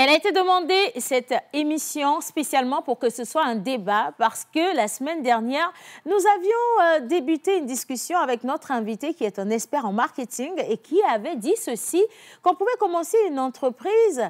Elle a été demandée, cette émission, spécialement pour que ce soit un débat, parce que la semaine dernière, nous avions débuté une discussion avec notre invité qui est un expert en marketing et qui avait dit ceci, qu'on pouvait commencer une entreprise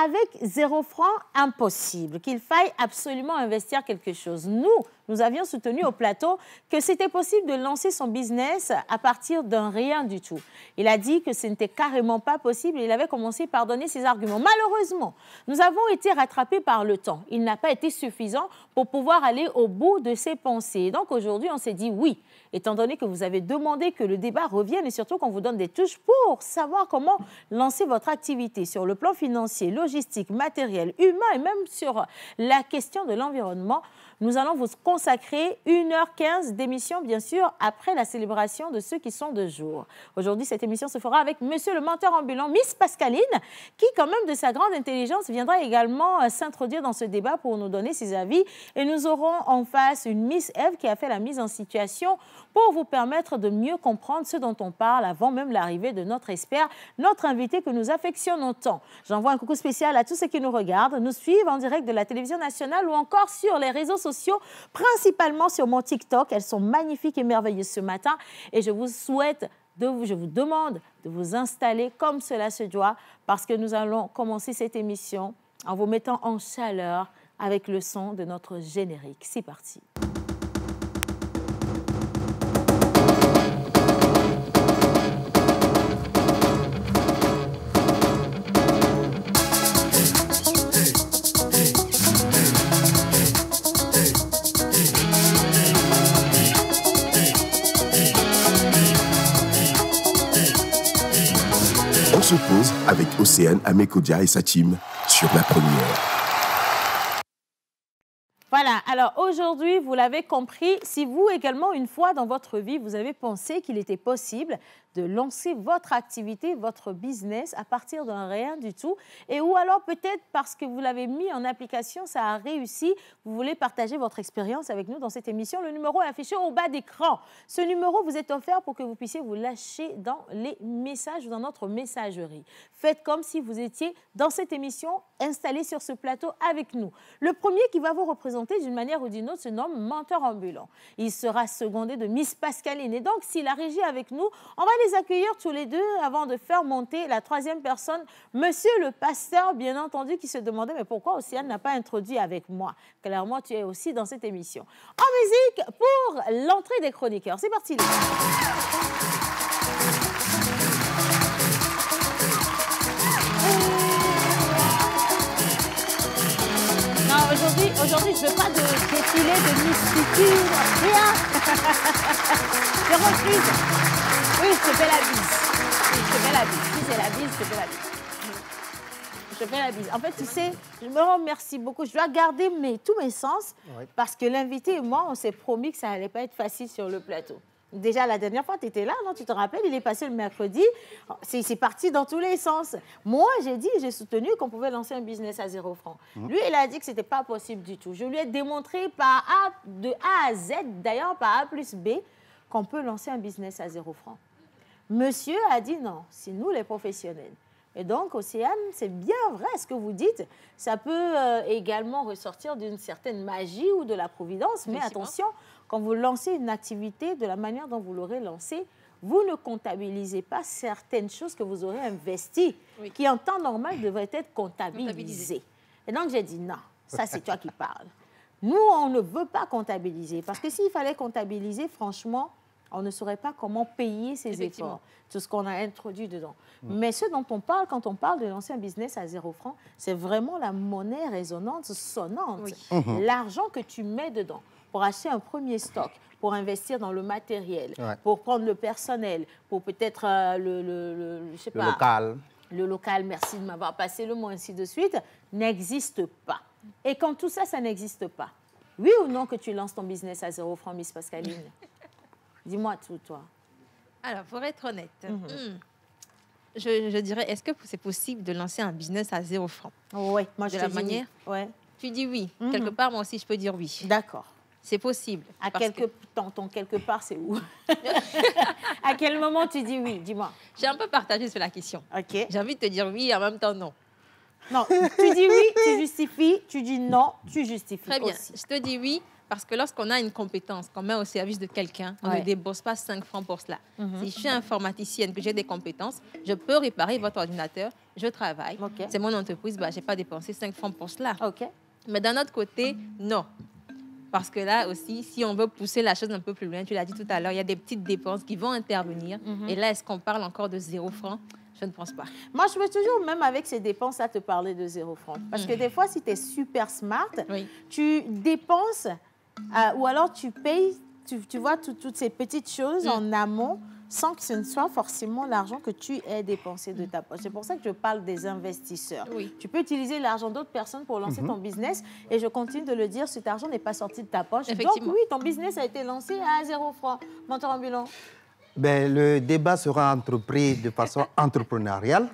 avec 0 franc, impossible, qu'il faille absolument investir quelque chose. Nous avions soutenu au plateau que c'était possible de lancer son business à partir d'un rien du tout. Il a dit que ce n'était carrément pas possible et il avait commencé par donner ses arguments. Malheureusement, nous avons été rattrapés par le temps. Il n'a pas été suffisant pour pouvoir aller au bout de ses pensées. Donc aujourd'hui, on s'est dit oui, étant donné que vous avez demandé que le débat revienne et surtout qu'on vous donne des touches pour savoir comment lancer votre activité sur le plan financier, logistique, matériel, humain et même sur la question de l'environnement. Nous allons vous consacrer 1h15 d'émission, bien sûr, après la célébration de ceux qui sont de jour. Aujourd'hui, cette émission se fera avec Monsieur le menteur ambulant, Miss Pascaline, qui, quand même, de sa grande intelligence, viendra également s'introduire dans ce débat pour nous donner ses avis. Et nous aurons en face une Miss Eve qui a fait la mise en situation pour vous permettre de mieux comprendre ce dont on parle avant même l'arrivée de notre expert, notre invité que nous affectionnons tant. J'envoie un coucou spécial à tous ceux qui nous regardent, nous suivent en direct de la télévision nationale ou encore sur les réseaux sociaux, principalement sur mon TikTok. Elles sont magnifiques et merveilleuses ce matin et je vous demande de vous installer comme cela se doit parce que nous allons commencer cette émission en vous mettant en chaleur avec le son de notre générique. C'est parti. On se pose avec Océane Amekodia et sa team sur La Première. Voilà, alors aujourd'hui, vous l'avez compris, si vous également, une fois dans votre vie, vous avez pensé qu'il était possible de lancer votre activité, votre business à partir d'un rien du tout, et ou alors peut-être parce que vous l'avez mis en application, ça a réussi, vous voulez partager votre expérience avec nous dans cette émission, le numéro est affiché au bas d'écran. Ce numéro vous est offert pour que vous puissiez vous lâcher dans les messages ou dans notre messagerie. Faites comme si vous étiez dans cette émission, installé sur ce plateau avec nous. Le premier qui va vous représenter d'une manière ou d'une autre se nomme menteur ambulant. Il sera secondé de Miss Pascaline. Et donc, si la régie est avec nous, on va les accueillir tous les deux avant de faire monter la troisième personne, Monsieur le pasteur, bien entendu, qui se demandait mais pourquoi Océane n'a pas introduit avec moi. Clairement, tu es aussi dans cette émission. En musique, pour l'entrée des chroniqueurs. C'est parti. Aujourd'hui, je ne veux pas de défilé de mysticisme, rien. Je refuse. Oui, je te fais la bise. Oui, je te fais la bise. Si c'est la bise, je te fais la bise. Je te fais la bise. En fait, tu sais, je me remercie beaucoup. Je dois garder tous mes sens parce que l'invité et moi, on s'est promis que ça n'allait pas être facile sur le plateau. Déjà, la dernière fois, tu étais là, non? Tu te rappelles, il est passé le mercredi. C'est parti dans tous les sens. Moi, j'ai soutenu qu'on pouvait lancer un business à 0 franc. Lui, il a dit que ce n'était pas possible du tout. Je lui ai démontré de A à Z, d'ailleurs par A plus B, qu'on peut lancer un business à 0 franc. Monsieur a dit non, c'est nous les professionnels. Et donc, Océane, c'est bien vrai ce que vous dites. Ça peut également ressortir d'une certaine magie ou de la providence. Mais attention, quand vous lancez une activité de la manière dont vous l'aurez lancée, vous ne comptabilisez pas certaines choses que vous aurez investies, qui en temps normal devraient être comptabilisées. Et donc, j'ai dit non, ça c'est toi qui parles. Nous, on ne veut pas comptabiliser. Parce que s'il fallait comptabiliser, franchement, on ne saurait pas comment payer ses efforts, tout ce qu'on a introduit dedans. Mais ce dont on parle, quand on parle de lancer un business à 0 franc, c'est vraiment la monnaie résonante, sonnante. L'argent que tu mets dedans pour acheter un premier stock, pour investir dans le matériel, pour prendre le personnel, pour peut-être le local, merci de m'avoir passé le mot, ainsi de suite, n'existe pas. Et quand tout ça, ça n'existe pas, oui ou non que tu lances ton business à 0 franc, Miss Pascaline? Dis-moi tout, toi. Alors, pour être honnête, je dirais, est-ce que c'est possible de lancer un business à 0 franc? Oui, moi je te dis manière. Oui. Tu dis oui. Quelque part, moi aussi, je peux dire oui. D'accord. C'est possible. Ton quelque part, c'est où? À quel moment tu dis oui? Dis-moi. J'ai un peu partagé sur la question. OK. J'ai envie de te dire oui et en même temps non. Non, tu dis oui, tu justifies. Tu dis non, tu justifies. Très bien. Aussi. Je te dis oui, parce que lorsqu'on a une compétence qu'on met au service de quelqu'un, on ne débourse pas 5 francs pour cela. Si je suis informaticienne, que j'ai des compétences, je peux réparer votre ordinateur, je travaille. C'est mon entreprise, je n'ai pas dépensé 5 francs pour cela. Mais d'un autre côté, non. Parce que là aussi, si on veut pousser la chose un peu plus loin, tu l'as dit tout à l'heure, il y a des petites dépenses qui vont intervenir. Et là, est-ce qu'on parle encore de 0 francs? Je ne pense pas. Moi, je veux toujours, même avec ces dépenses, à te parler de 0 francs. Parce que des fois, si tu es super smart, tu dépenses ou alors tu payes, tu vois, toutes ces petites choses en amont sans que ce ne soit forcément l'argent que tu aies dépensé de ta poche. C'est pour ça que je parle des investisseurs. Tu peux utiliser l'argent d'autres personnes pour lancer ton business et je continue de le dire, cet argent n'est pas sorti de ta poche. Donc oui, ton business a été lancé à 0 francs. Mentor ambulant. Ben, le débat sera entrepris de façon entrepreneuriale,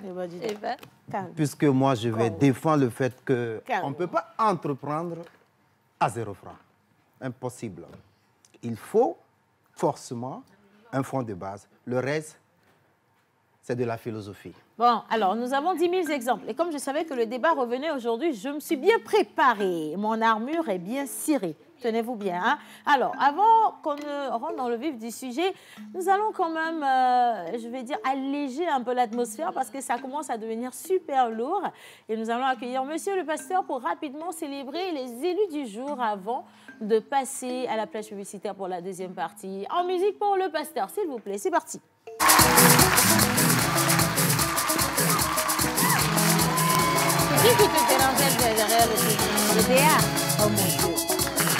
puisque moi, je vais défendre le fait qu'on ne peut pas entreprendre à 0 francs. Impossible. Il faut forcément un fonds de base. Le reste, c'est de la philosophie. Bon, alors, nous avons 10 000 exemples. Et comme je savais que le débat revenait aujourd'hui, je me suis bien préparée. Mon armure est bien cirée. Tenez-vous bien. Hein? Alors, avant qu'on ne rentre dans le vif du sujet, nous allons quand même, je vais dire, alléger un peu l'atmosphère parce que ça commence à devenir super lourd. Et nous allons accueillir Monsieur le Pasteur pour rapidement célébrer les élus du jour avant de passer à la plage publicitaire pour la deuxième partie. En musique pour le Pasteur, s'il vous plaît. C'est parti. Qui te dérangeait derrière le DA? Oh mon Dieu.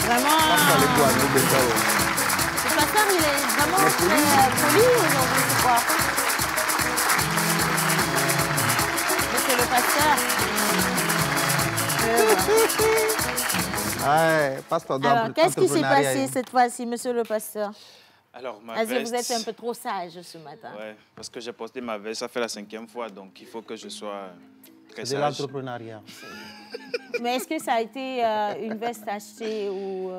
Vraiment. Le Pasteur, il est vraiment très poli aujourd'hui, je crois. Monsieur le Pasteur. Alors, qu'est-ce qui s'est passé cette fois-ci, Monsieur le Pasteur? Alors, ma veste... Vous êtes un peu trop sage ce matin. Oui, parce que j'ai porté ma veste, ça fait la 5e fois, donc il faut que je sois très sage. C'est de l'entrepreneuriat. Mais est-ce que ça a été une veste achetée ou...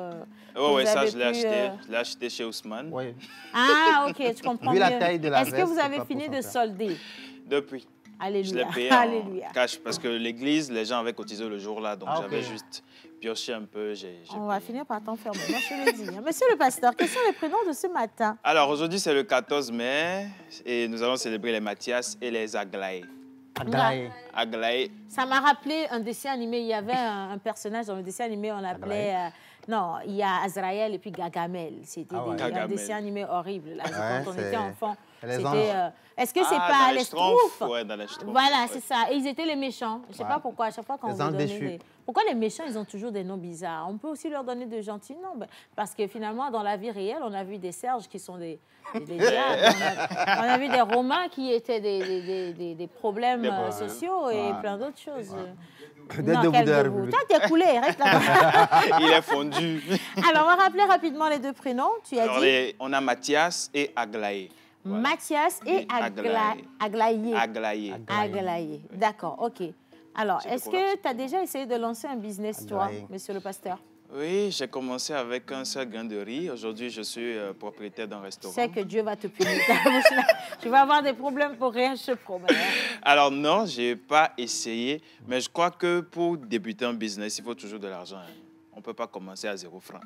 Oui, ça, je l'ai acheté. Je l'ai acheté chez Ousmane. Oui. Ah, OK, je comprends mieux. La taille de la est-ce que vous avez fini de solder? Depuis. Alléluia. Je l'ai payé en cash parce que l'église, les gens avaient cotisé le jour-là, donc j'avais juste pioché un peu. On va finir par t'enfermer, moi je le dis. Monsieur le Pasteur, quels sont les prénoms de ce matin? Alors, aujourd'hui, c'est le 14 mai et nous allons célébrer les Mathias et les Aglaé. Aglaé. Ça m'a rappelé un dessin animé. Il y avait un personnage dans le dessin animé, on l'appelait... non, il y a Azraël et puis Gagamel. C'était un dessin animé horrible. Là, quand on était enfant, c'était... Est-ce que c'est pas les Schtroumpfs? Oui, dans les Schtroumpfs. Voilà, c'est ça. Et ils étaient les méchants. Je ne sais pas pourquoi. À chaque fois qu'on vous donnait des... Pourquoi les méchants, ils ont toujours des noms bizarres? On peut aussi leur donner de gentils noms. Parce que finalement, dans la vie réelle, on a vu des Serges qui sont des diables. On a vu des Romains qui étaient des problèmes sociaux et plein d'autres choses. Non, quel debout. Toi, t'es coulé, reste là-bas. Il est fondu. Alors, on va rappeler rapidement les deux prénoms. Tu as dit... On a Mathias et Aglaé. Voilà. Mathias et Aglaé. Aglaé. D'accord, OK. Alors, est-ce que tu as déjà essayé de lancer un business, toi, Monsieur le Pasteur? Oui, j'ai commencé avec un seul grain de riz. Aujourd'hui, je suis propriétaire d'un restaurant. Tu sais que Dieu va te punir. Tu vas avoir des problèmes pour rien, je te promets. Alors non, je n'ai pas essayé, mais je crois que pour débuter un business, il faut toujours de l'argent. On ne peut pas commencer à 0 francs.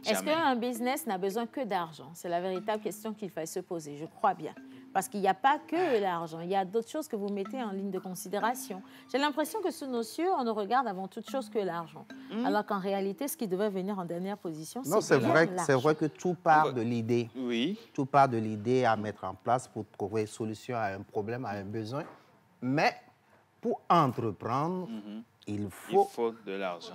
Est-ce qu'un business n'a besoin que d'argent? C'est la véritable question qu'il faut se poser, je crois bien. Parce qu'il n'y a pas que l'argent, il y a d'autres choses que vous mettez en ligne de considération. J'ai l'impression que sous nos cieux, on ne regarde avant toute chose que l'argent. Alors qu'en réalité, ce qui devait venir en dernière position, c'est vrai que tout part de l'idée. Oui. Tout part de l'idée à mettre en place pour trouver une solution à un problème, à un besoin. Mais pour entreprendre, il faut de l'argent.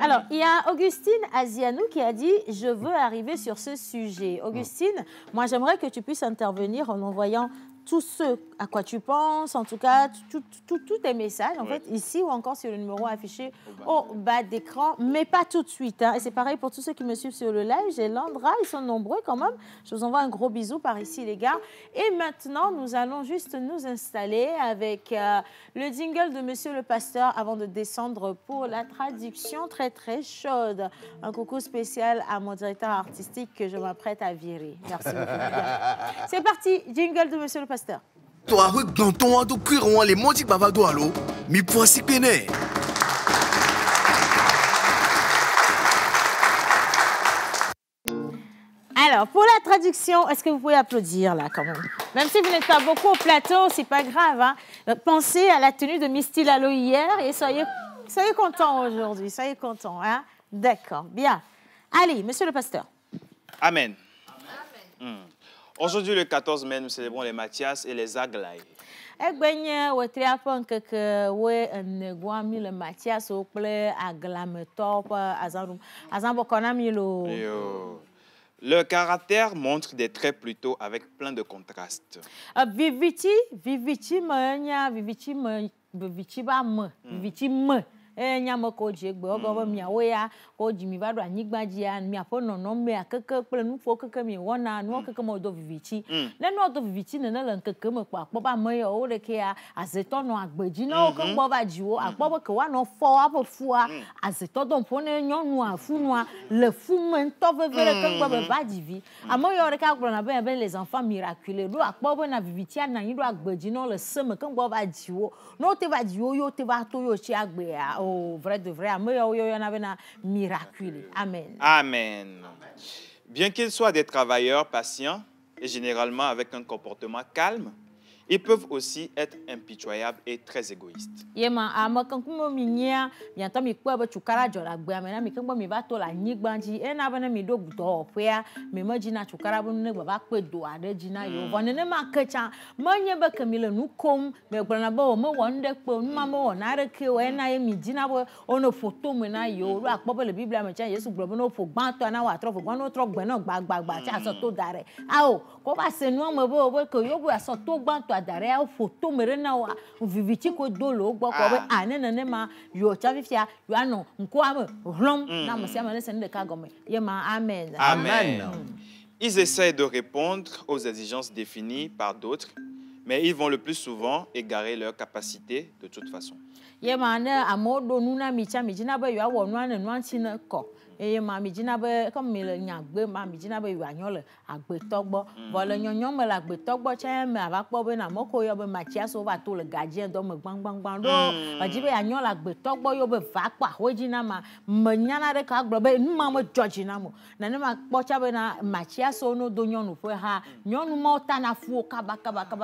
Alors, il y a Augustine Azianou qui a dit « Je veux arriver sur ce sujet ». Augustine, moi, j'aimerais que tu puisses intervenir en envoyant tout ce à quoi tu penses, en tout cas, tous tes messages, en fait, ici ou encore sur le numéro affiché au bas d'écran, mais pas tout de suite. Hein. Et c'est pareil pour tous ceux qui me suivent sur le live. J'ai Landra, ils sont nombreux quand même. Je vous envoie un gros bisou par ici, les gars. Et maintenant, nous allons juste nous installer avec le jingle de Monsieur le Pasteur avant de descendre pour la traduction très, très chaude. Un coucou spécial à mon directeur artistique que je m'apprête à virer. Merci beaucoup. C'est parti, jingle de Monsieur le Pasteur. Toi, dans ton ado cuiron les monti bavado allo, mi pour si pene. Alors, pour la traduction, est-ce que vous pouvez applaudir là quand même? Même si vous n'êtes pas beaucoup au plateau, c'est pas grave. Hein? Pensez à la tenue de Misty Lalo hier et soyez contents aujourd'hui. Soyez contents. Hein? D'accord, bien. Allez, monsieur le pasteur. Amen. Amen. Aujourd'hui, le 14 mai, nous célébrons les Mathias et les Aglaé. Leur caractère montre des traits plutôt avec plein de contrastes. ko jimi va do anyigba dia mi apo nono me akeke ple nufo keke mi wona no keke mo do vivichi le no do vivichi ne le keke me pa po ba me yo o de ke ya azeto no agbeji na o ke gbo ba jiwo akpo ke wa no fo apo fua azeto do po ne nyonu afunu le fu me to vevere ke gbo ba divi amo yo de ka gbo na be les enfants miraculeux do akpo be na vivichi na yin do agbeji no le seme ke gbo ba jiwo no te ba jiwo yo te ba to yo chi agbe ya o vrai de vrai amo yo na be na miraculeux. Amen. Amen. Bien qu'ils soient des travailleurs patients et généralement avec un comportement calme, ils peuvent aussi être impitoyables et très égoïstes. Yema amakan kuma minya yanta mi kwa ba chukara jola gbe amena mi kan mi ba to la nyigbanji e na bana mi do gdo opia mi majina chukara bu ne ba pe do ade jina yo vone ne ma kecha manye ba kamile nu kom me gbana ba o mo wonde pe nu ma mo na re ke o na ye mi jina bo ono photo me na yo ru akpo le biblia me cha Yesu gbo no fo gban to na wa tro fo gban no tro gbe na gbagba cha so to dare ao ko ba se nu mo bo ko yo bu so to gban to adare a photo mere na wa viviti ko dolo gbo ko be anene ma yo cha fifia yo ano nko am hlom na mo se ma le sen de ka gome ye ma amen. Amen. Ils essaient de répondre aux exigences définies par d'autres, mais ils vont le plus souvent égarer leur capacité de toute façon. Ye ma ne amodo nuna mi cha mi jina ba yo awo nu anu nu anti na ko eye ma mi jina be comme mi le nyagbe ma mi jina be yo anyo le agbetogbo bo le nyonyo me le agbetogbo cha me ava kpo be na moko yo be machia so ba to le gardien do me gbangbangbang do aji be anyo le agbetogbo yo be va kwa hojina ma me nyana de ka gbo be nma mo george na mo na ne ma kpo cha be na machia so no do nyonu fo ha nyonu mo ta na fu kaba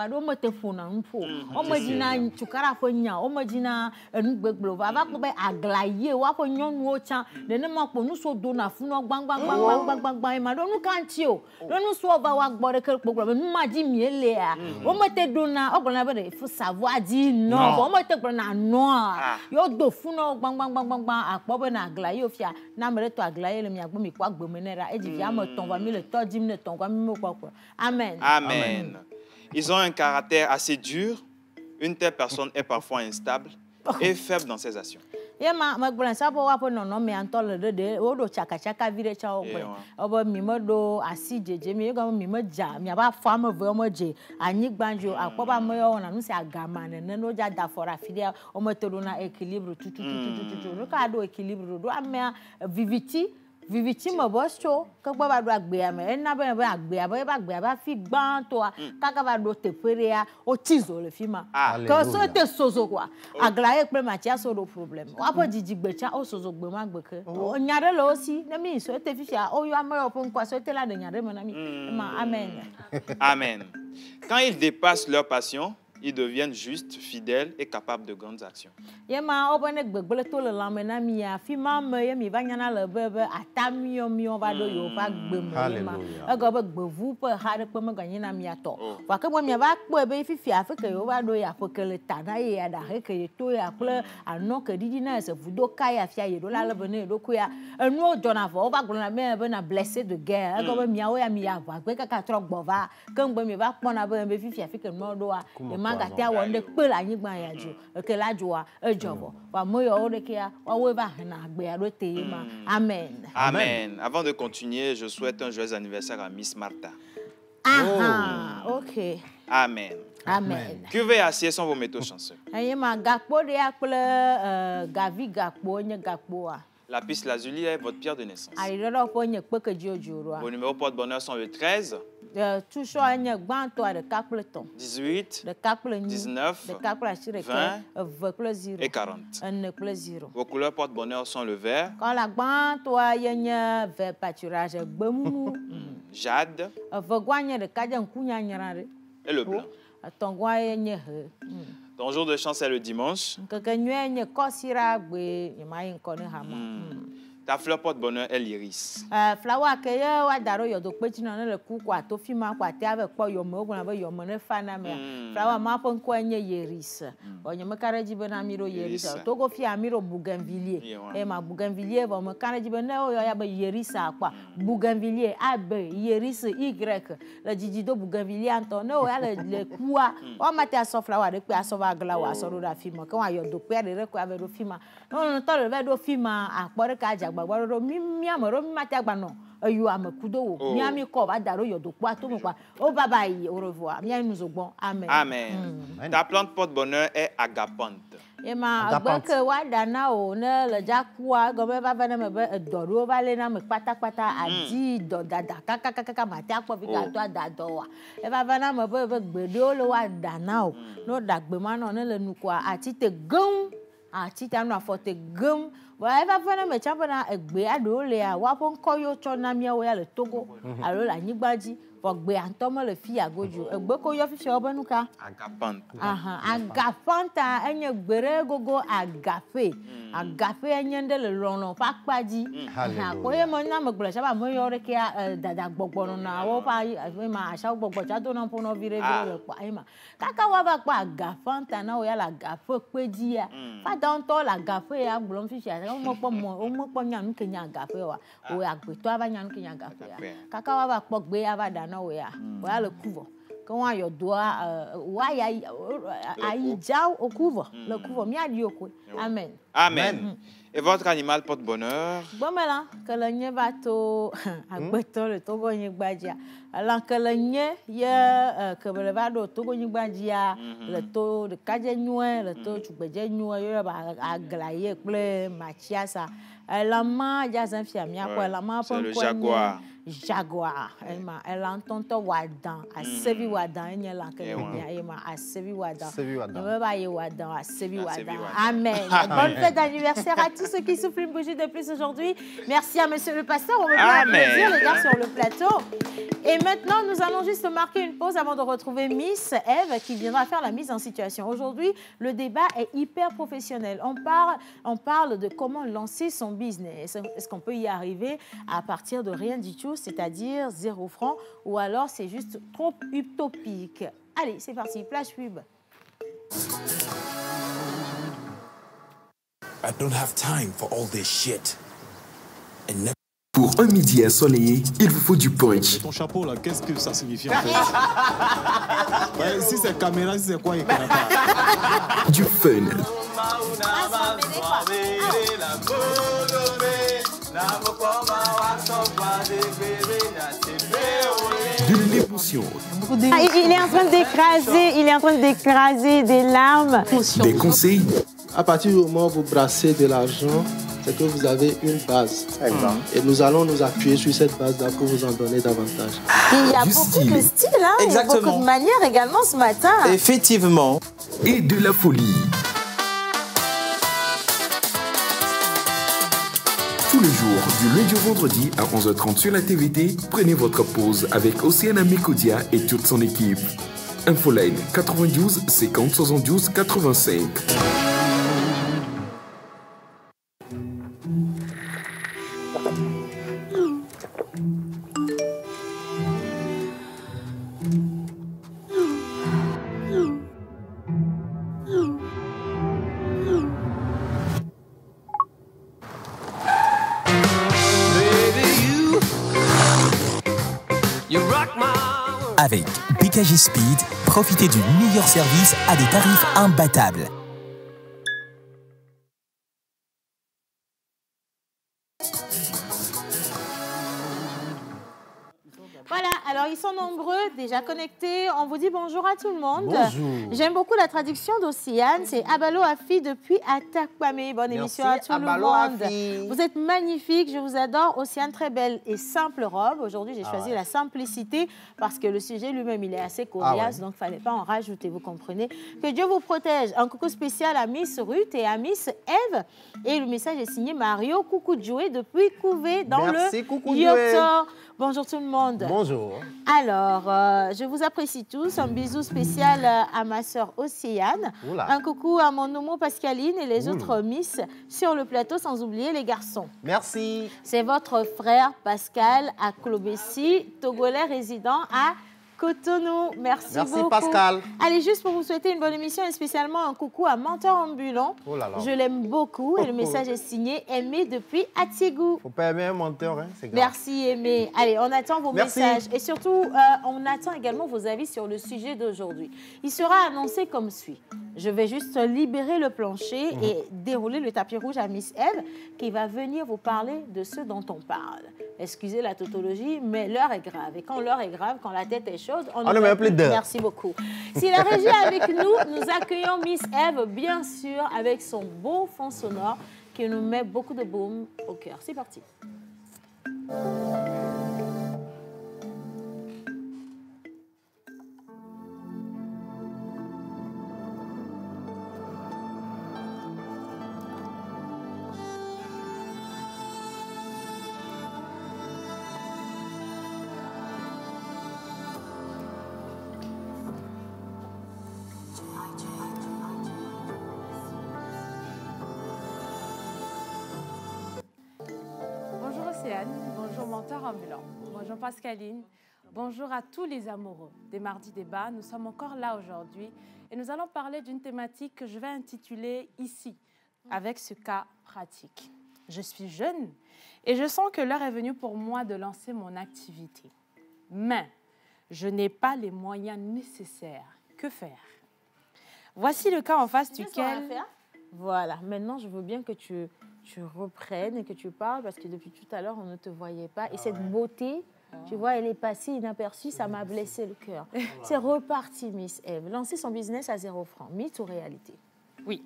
do me te fu na nfo o me jina chukara fo nya o me jina enugbegblo va kpo be aglaye wa fo nyonu o cha de ne ma kpo nu so do na fu no gbangbangbang ma do nu kanti o do nu so va wa gbore ke gbogbo nu ma ji mi ele a o me te do na ogbona be fu savoir di no o me te gbona na no yo do fu no gbangbangbang akpo be na aglaye o fia na mere to aglaye le mi agbo mi kwa gbo me nera e ji fia mo ton va mi le to di mi le ton kwa mi mo kwa amen. Amen. Ils ont un caractère assez dur. Une telle personne est parfois instable et faible dans ses actions. Yema magbulan sabo wa po no me antole de o do chaka vire cha o gbe obo mi mo do asi jeje mi go mi mo ja mi aba fa mo ve mo je anyi gbanjo akpo ba mo yo na nu se agama ne no ja da fora fidia o mo to do na equilibre tutu ro ka do equilibre do amia viviti mo bosto ka gba ba do agbe ame na ba agbe ba fi gban to ka ba do te perea o tizo le fima ko so te sozo kwa aglaye pe ma tia so do problem wa po jiji gbecha o sozo gbe ma gbe ke o nyare lo si na mi so te fifia o yo amoyo po nkwa so te la de nyare mo na mi ma amen. Amen. Quand ils dépassent leur passion, ils deviennent justes, fidèles et capables de grandes actions. Yema obone gbegbele to le lame na mi ya fi ma me ye mi ba nyana le bebe atamio mi on va do yo va gbe me ma ego be gbevu pe ha de pe me ganyi na mi ato wa ke mo mi ba po be fi fi afeke yo va do ya pe le tana ye ya da he ke to ya ple ano ke didi na se vudo kai afia ye do la le bene do ku ya enu o jona vo va gbo na me be na blessé de guerre ego be mi awo ya mi ya va gbe ka tro gbo va ke ngbe mi ba pon na be fi fi afeke mo do wa gata wonde pe la nyigba ya jo ke la joa ejobo wa moyo o de ke ya wa we ba na agbe ya do te ma amen. Amen. Avant de continuer, je souhaite un joyeux anniversaire à Miss Martha. OK. Amen. Amen. Que veuillez assis sont vos métaux chanceux. Ayema gakpo de akple gavi gakpo nye gakpo a. La piste lazuli est votre pierre de naissance. Ari do po nye pe ke jojo ro. Vos numéros porte-bonheur sont le 13, Toujours un toi de capleton. 18, de caple 19, de caple 20 et 40. Vos couleurs porte-bonheur sont le vert. Quand la toi y a vert pâturage jade et le blanc. Ton jour de chance est le dimanche. Ta fleur porte-bonheur est l'iris. Flower que wa daro yodo pechi na le ku kwa to fi ma kwa te ave kpo yo mo guna be yo mo ne fa na me. Flower ma pon ko enye iris. Onye me karaji be na miro iris. To go fi amiro bougainvillier. E ma bougainvillier bo me karaji be na o ya be iris akwa. Bougainvillier a be iris y. Le jiji do bougainvillier anto no ya le kuwa. O ma te aso flower de pe aso ba gla wa aso do da fi mo. Kan wa yo do pe de ko ave do fi ma. No to le be do fi ma akpore ka gbagbo mi amoro mi mati agbano ayu amekudo wo mi ami ko ba daro yodo kwa to mo kwa o baba yi au revoir mi nous ogbon amen amen. Ta plante porte-bonheur est agapante. E ma agbe wa dana o ne le jakua go be ba va na me be doro ba le na me patapata adi do dada kaka mati akpo bi ka to adado wa e ba va na me be gbedo lo wa dana o no dagbe ma no ne le nu kwa ati te gun ati ta no afote gun. Eva fana me chapa na egbe ado le a wa pon koyo cho na mi awo ya le Togo alo la nyigbaji fo gbe antomo le fi agoju egbe ko yo fi obanuka agapante agapanta enye gbere gogo agafe enye nde le lono pakpaji na ko ye mo na me gbele chapa mo yo re ke dada gbogbo na wo pa ma asha gbogbo cha do na pon no vire le pa ima kaka wa ba pa agapanta na o ya la gafe peji ya fa don to la gafe ya gbolo fi o mo po nyanu ke nya gafe wa o agbe to aba nyanu ke nya gafe ya kaka wa ba po gbe aba dana o ya le couvre quand on yo doit wa ya ai jao au couvre le couvre mi adi oko amen amen. Et votre animal porte-bonheur? Bon mela que le nye ba to agbeto le to go nye gbajia ala que le nye ye que le ba do to go nye gbajia le to de kaje nyue le to chugbeje nyue yo ba aglaye ple machiasa la ma ja san fia mi akwa la ma pon ko jaguar elle entend to wadan a sevi wadan enye la que a sevi wadan ne ba ye wadan a sevi wadan amen. Bonne fête d'anniversaire à tous ceux qui soufflent une bougie de plus aujourd'hui. Merci à monsieur le pasteur, on va bien plaisir les gars sur le plateau. Et maintenant nous allons juste marquer une pause avant de retrouver Miss Eve qui viendra faire la mise en situation. Aujourd'hui le débat est hyper professionnel. On parle de comment lancer son business. Est-ce qu'on peut y arriver à partir de rien du tout, c'est-à-dire 0 francs, ou alors c'est juste trop utopique? Allez, c'est parti, flash pub. I don't have time for all this shit. Pour un midi ensoleillé, il vous faut du punch. Ton chapeau là, qu'est-ce que ça signifie en fait? Si c'est caméra, si c'est quoi, il connaît pas. Du fun. De l'émotion. Il est en train d'écraser des larmes. Des conseils. À partir du moment où vous brassez de l'argent, c'est que vous avez une base. Et nous allons nous appuyer sur cette base-là pour vous en donner davantage. Il y a beaucoup de style, hein? Il y a beaucoup de manières également ce matin. Effectivement. Et de la folie. Tous les jours, du lundi au vendredi à 11h30 sur la TVT, prenez votre pause avec Océane Amécodia et toute son équipe. Infoline 92 50 72 85. Avec BKG Speed, profitez du meilleur service à des tarifs imbattables. Voilà, alors Alors, ils sont nombreux, déjà connectés. On vous dit bonjour à tout le monde. Bonjour. J'aime beaucoup la traduction d'Océane. C'est Abalo Afi depuis Atakwame. Bonne émission à tout le monde. Vous êtes magnifique, je vous adore. Océane, très belle et simple robe. Aujourd'hui, j'ai choisi la simplicité parce que le sujet lui-même, il est assez coriace, donc il ne fallait pas en rajouter, vous comprenez. Que Dieu vous protège. Un coucou spécial à Miss Ruth et à Miss Eve. Et le message est signé Mario Coucou-Joué depuis Couvé dans le Yotor. Bonjour tout le monde. Bonjour. Alors, je vous apprécie tous. Un bisou spécial à ma sœur Océane. Oula. Un coucou à mon homo Pascaline et les autres Miss sur le plateau, sans oublier les garçons. Merci. C'est votre frère Pascal à Klobessi, Togolais résident à Cotonou. Merci beaucoup. Merci Pascal. Allez, juste pour vous souhaiter une bonne émission et spécialement un coucou à Menteur Ambulant. Oh là là. Je l'aime beaucoup et le message est signé Aimé depuis Atiégou. Faut pas aimer un menteur, hein, c'est grave. Merci Aimé. Allez, on attend vos messages et surtout, on attend également vos avis sur le sujet d'aujourd'hui. Il sera annoncé comme suit. Je vais juste libérer le plancher et dérouler le tapis rouge à Miss Eve qui va venir vous parler de ce dont on parle. Excusez la tautologie, mais l'heure est grave. Et quand l'heure est grave, quand la tête est chaude, on ne met plus d'heure. Merci beaucoup. Si la régie est avec nous, nous accueillons Miss Eve, bien sûr, avec son beau fond sonore qui nous met beaucoup de baume au cœur. C'est parti. Bonjour Menteur Ambulant, bonjour Pascaline, bonjour à tous les amoureux des Mardis Débats. Nous sommes encore là aujourd'hui et nous allons parler d'une thématique que je vais intituler ici, avec ce cas pratique. Je suis jeune et je sens que l'heure est venue pour moi de lancer mon activité. Mais je n'ai pas les moyens nécessaires. Que faire? Voici le cas en face duquel... Voilà, maintenant je veux bien que tu reprennes et que tu parles parce que depuis tout à l'heure, on ne te voyait pas. Et cette beauté, tu vois, elle est passée inaperçue, ça m'a blessé le cœur. C'est reparti, Miss Eve. Lancer son business à 0 francs, mythe ou réalité? Oui.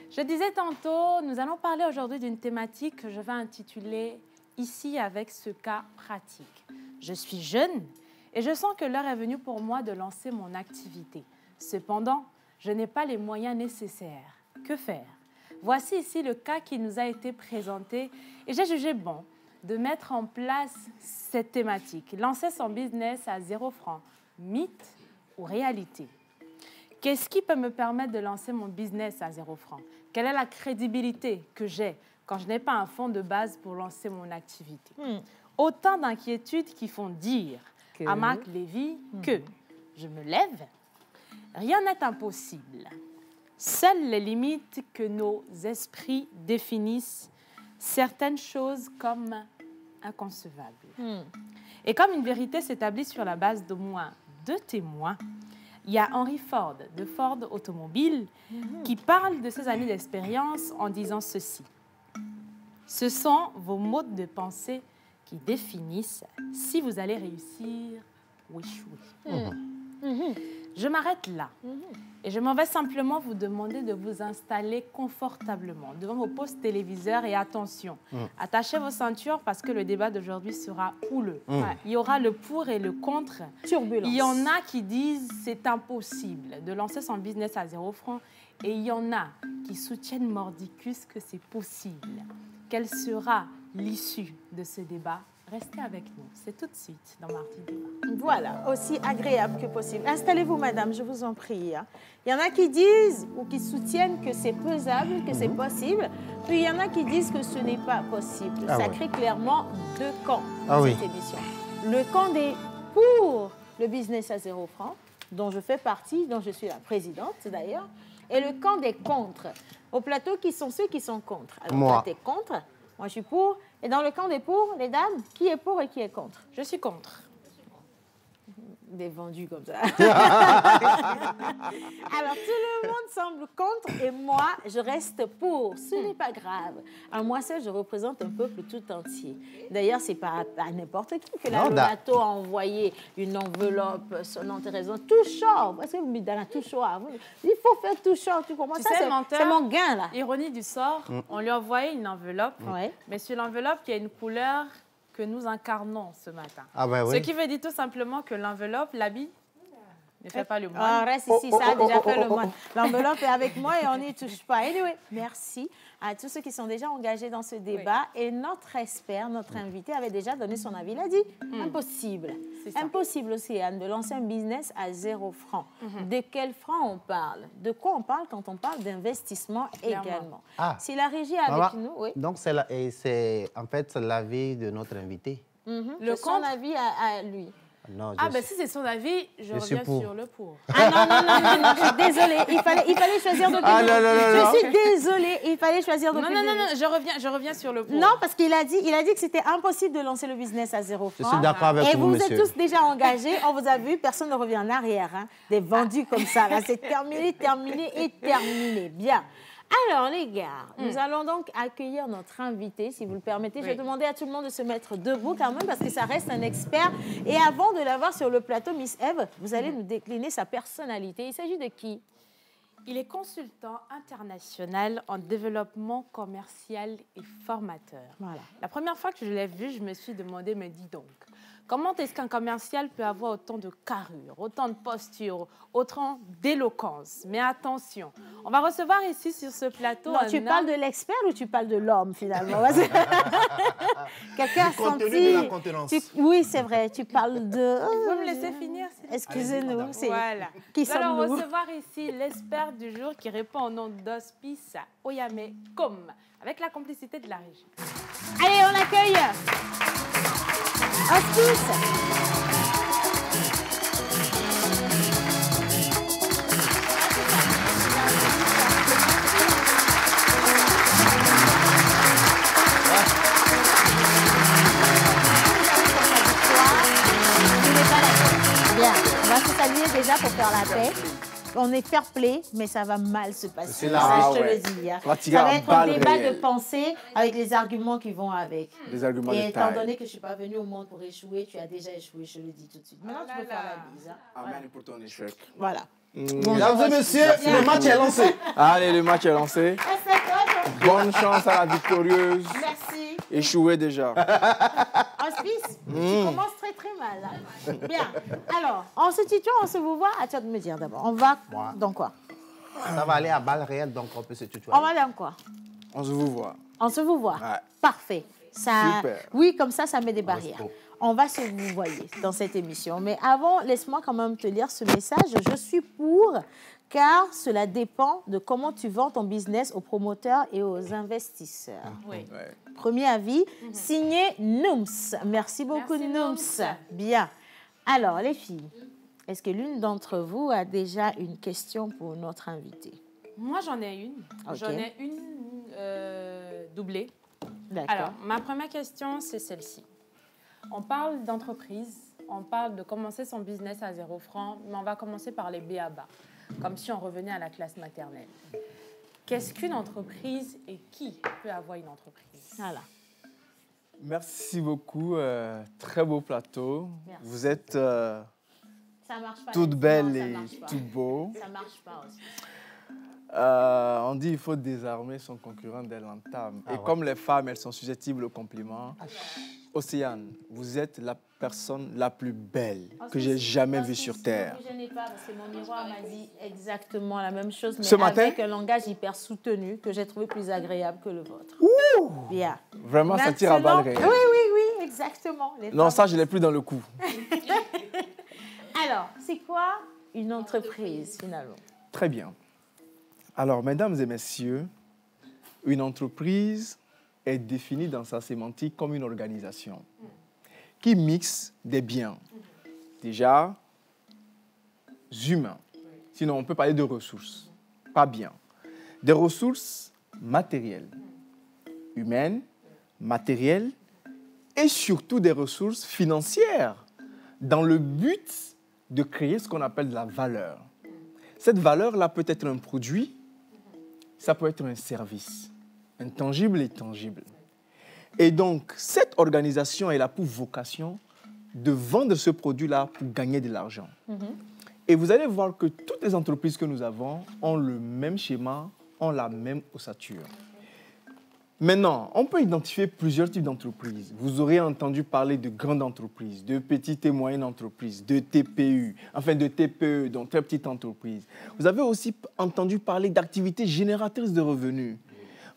Je disais tantôt, nous allons parler aujourd'hui d'une thématique que je vais intituler ici avec ce cas pratique. Je suis jeune et je sens que l'heure est venue pour moi de lancer mon activité. Cependant, je n'ai pas les moyens nécessaires. Que faire? Voici ici le cas qui nous a été présenté et j'ai jugé bon de mettre en place cette thématique. Lancer son business à 0 francs, mythe ou réalité? Qu'est-ce qui peut me permettre de lancer mon business à 0 francs? Quelle est la crédibilité que j'ai quand je n'ai pas un fonds de base pour lancer mon activité? Autant d'inquiétudes qui font dire à Marc Lévy que je me lève, rien n'est impossible. Seules les limites que nos esprits définissent certaines choses comme inconcevables. Et comme une vérité s'établit sur la base d'au moins 2 témoins, il y a Henry Ford de Ford Automobile qui parle de ses années d'expérience en disant ceci. Ce sont vos modes de pensée qui définissent si vous allez réussir ou échouer. Je m'arrête là et je m'en vais simplement vous demander de vous installer confortablement devant vos postes téléviseurs et attention, attachez vos ceintures parce que le débat d'aujourd'hui sera houleux. Il y aura le pour et le contre. Turbulence. Il y en a qui disent c'est impossible de lancer son business à 0 francs et il y en a qui soutiennent mordicus que c'est possible. Quelle sera l'issue de ce débat? Restez avec nous, c'est tout de suite dans Mardi Débat. Voilà, aussi agréable que possible. Installez-vous, madame, je vous en prie. Il y en a qui disent ou qui soutiennent que c'est faisable, que c'est possible. Puis il y en a qui disent que ce n'est pas possible. Ça crée clairement 2 camps dans cette émission. Le camp des pour le business à 0 francs, dont je fais partie, dont je suis la présidente d'ailleurs, et le camp des contre. Au plateau, qui sont ceux qui sont contre? Alors, moi, tu es contre, moi je suis pour. Et dans le camp des pour, les dames, qui est pour et qui est contre? Je suis contre. Des vendus comme ça. Alors, tout le monde semble contre et moi, je reste pour. Ce n'est pas grave. À moi seul, je représente un peuple tout entier. D'ailleurs, ce n'est pas à n'importe qui que la Lonato a envoyé une enveloppe, son nom de raison, tout chaud. Parce que vous me dites, tout chaud. Il faut faire tout chaud. Tu comprends? Ça, c'est mon gain, là. Ironie du sort, on lui a envoyé une enveloppe, mais sur l'enveloppe, il y a une couleur que nous incarnons ce matin. Ce qui veut dire tout simplement que l'enveloppe, l'habit, ne fait pas le moine. Reste ici, ça a déjà fait le moine. L'enveloppe est avec moi et on n'y touche pas. Anyway, merci à tous ceux qui sont déjà engagés dans ce débat. Et notre expert, notre invité, avait déjà donné son avis. Il a dit impossible. Impossible, Océane, de lancer un business à 0 francs. De quel franc on parle? De quoi on parle quand on parle d'investissement également? Si la régie est avec nous, oui. Donc, c'est en fait l'avis de notre invité. Son avis à lui. Non, ben si c'est son avis, je reviens sur le pour. Non, je suis désolée. Il fallait choisir de Je suis désolée, il fallait choisir de Non, je reviens sur le pour. Non, parce qu'il a dit que c'était impossible de lancer le business à 0 francs. Je suis d'accord avec vous, monsieur. Et vous êtes tous déjà engagés. On vous a vu, personne ne revient en arrière. Hein. Des vendus comme ça, là, c'est terminé. Bien. Alors, les gars, nous allons donc accueillir notre invité, si vous le permettez. Je vais demander à tout le monde de se mettre debout quand même, parce que ça reste un expert. Et avant de l'avoir sur le plateau, Miss Eve, vous allez nous décliner sa personnalité. Il s'agit de qui? Il est consultant international en développement commercial et formateur. Voilà. La première fois que je l'ai vu, je me suis demandé, mais dis donc, comment est-ce qu'un commercial peut avoir autant de carrure, autant de posture, autant d'éloquence? Mais attention, on va recevoir ici sur ce plateau... Non, tu parles de l'expert ou tu parles de l'homme, finalement? Quelqu'un a senti... de la contenance. Oui, c'est vrai, tu parles de... Vous me laissez finir? Excusez-nous. Voilà. Nous allons recevoir ici l'expert du jour qui répond au nom d'Hospice Oyame Com, avec la complicité de la régie. Allez, on accueille Hospice. Bien, on va se saluer déjà pour faire la paix. On est fair play, mais ça va mal se passer. Ça, je te le dis. Hein. Ça va être un débat de pensée avec les arguments qui vont avec. Les arguments et étant donné que je ne suis pas venue au monde pour échouer, tu as déjà échoué, je le dis tout de suite. Maintenant, tu peux faire la bise. Hein. Amen pour ton échec. Voilà. Mesdames et messieurs, le match est lancé. Allez, le match est lancé. Bonne chance à la victorieuse. Merci. Échoué déjà. Hospice, tu commences très très mal. Hein. Bien. Alors, on se tutoie, on se vous voit. Attends de me dire d'abord. On va dans quoi? Ça va aller à balles réelles, donc on peut se tutoyer. On va dans quoi? On se vous voit. On se vous voit. Ouais. Parfait. Ça, super. Oui, comme ça met des barrières. On va se vous voyer dans cette émission. Mais avant, laisse-moi quand même te lire ce message. Je suis pour, car cela dépend de comment tu vends ton business aux promoteurs et aux investisseurs. Oui. Ouais. Premier avis, signé Nooms. Merci beaucoup, Nooms. Bien. Alors, les filles, est-ce que l'une d'entre vous a déjà une question pour notre invité? Moi, j'en ai une. Okay. J'en ai une doublée. D'accord. Alors, ma première question, c'est celle-ci. On parle d'entreprise, on parle de commencer son business à 0 francs, mais on va commencer par les b.a.-ba, comme si on revenait à la classe maternelle. Qu'est-ce qu'une entreprise et qui peut avoir une entreprise? Voilà. Merci beaucoup. Très beau plateau. Merci. Vous êtes Ça marche pas, toutes belles et marche pas. tout beau. Ça marche pas aussi. On dit qu'il faut désarmer son concurrent dès l'entame. Et comme les femmes, elles sont susceptibles aux compliments, Océane, vous êtes la personne la plus belle que j'ai jamais vue sur Terre. Je n'ai pas, parce que mon miroir m'a dit exactement la même chose, mais ce matin, avec un langage hyper soutenu que j'ai trouvé plus agréable que le vôtre. Ouh! Bien. Vraiment, ça tire à balles réelles. Oui, exactement. Non, ça, je ne l'ai plus dans le coup. Alors, c'est quoi une entreprise, finalement? Très bien. Alors, mesdames et messieurs, une entreprise est définie dans sa sémantique comme une organisation qui mixe des biens, déjà humains. Sinon, on peut parler de ressources, pas biens. Des ressources matérielles, humaines, matérielles et surtout des ressources financières dans le but de créer ce qu'on appelle de la valeur. Cette valeur-là peut être un produit, ça peut être un service, intangible et tangible. Et donc, cette organisation, elle a pour vocation de vendre ce produit-là pour gagner de l'argent. Et vous allez voir que toutes les entreprises que nous avons ont le même schéma, ont la même ossature. Maintenant, on peut identifier plusieurs types d'entreprises. Vous aurez entendu parler de grandes entreprises, de petites et moyennes entreprises, de TPU, enfin de TPE, donc très petites entreprises. Vous avez aussi entendu parler d'activités génératrices de revenus.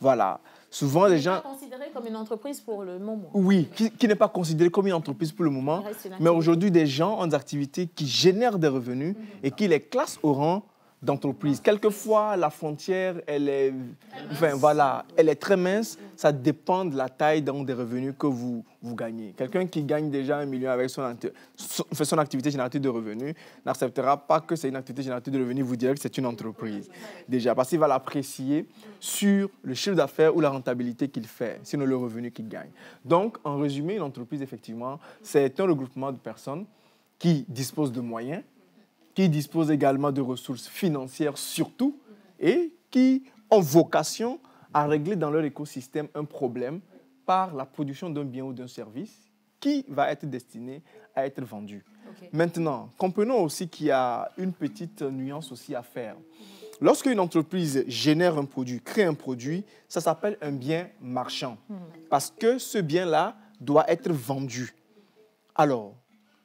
Voilà. Souvent, les gens... considérée comme une entreprise pour le moment. Oui, qui n'est pas considérée comme une entreprise pour le moment. Mais aujourd'hui, des gens ont des activités qui génèrent des revenus et qui les classent au rang d'entreprise. Quelquefois, la frontière, elle est très mince. Ça dépend de la taille donc, des revenus que vous gagnez. Quelqu'un qui gagne déjà 1 million avec son activité génératrice de revenus n'acceptera pas que c'est une activité génératrice de revenus, vous direz que c'est une entreprise. Déjà, parce qu'il va l'apprécier sur le chiffre d'affaires ou la rentabilité qu'il fait, sinon le revenu qu'il gagne. Donc, en résumé, une entreprise, effectivement, c'est un regroupement de personnes qui disposent de moyens, qui disposent également de ressources financières surtout et qui ont vocation à régler dans leur écosystème un problème par la production d'un bien ou d'un service qui va être destiné à être vendu. Maintenant, comprenons aussi qu'il y a une petite nuance aussi à faire. Lorsqu'une entreprise génère un produit, crée un produit, ça s'appelle un bien marchand parce que ce bien-là doit être vendu. Alors,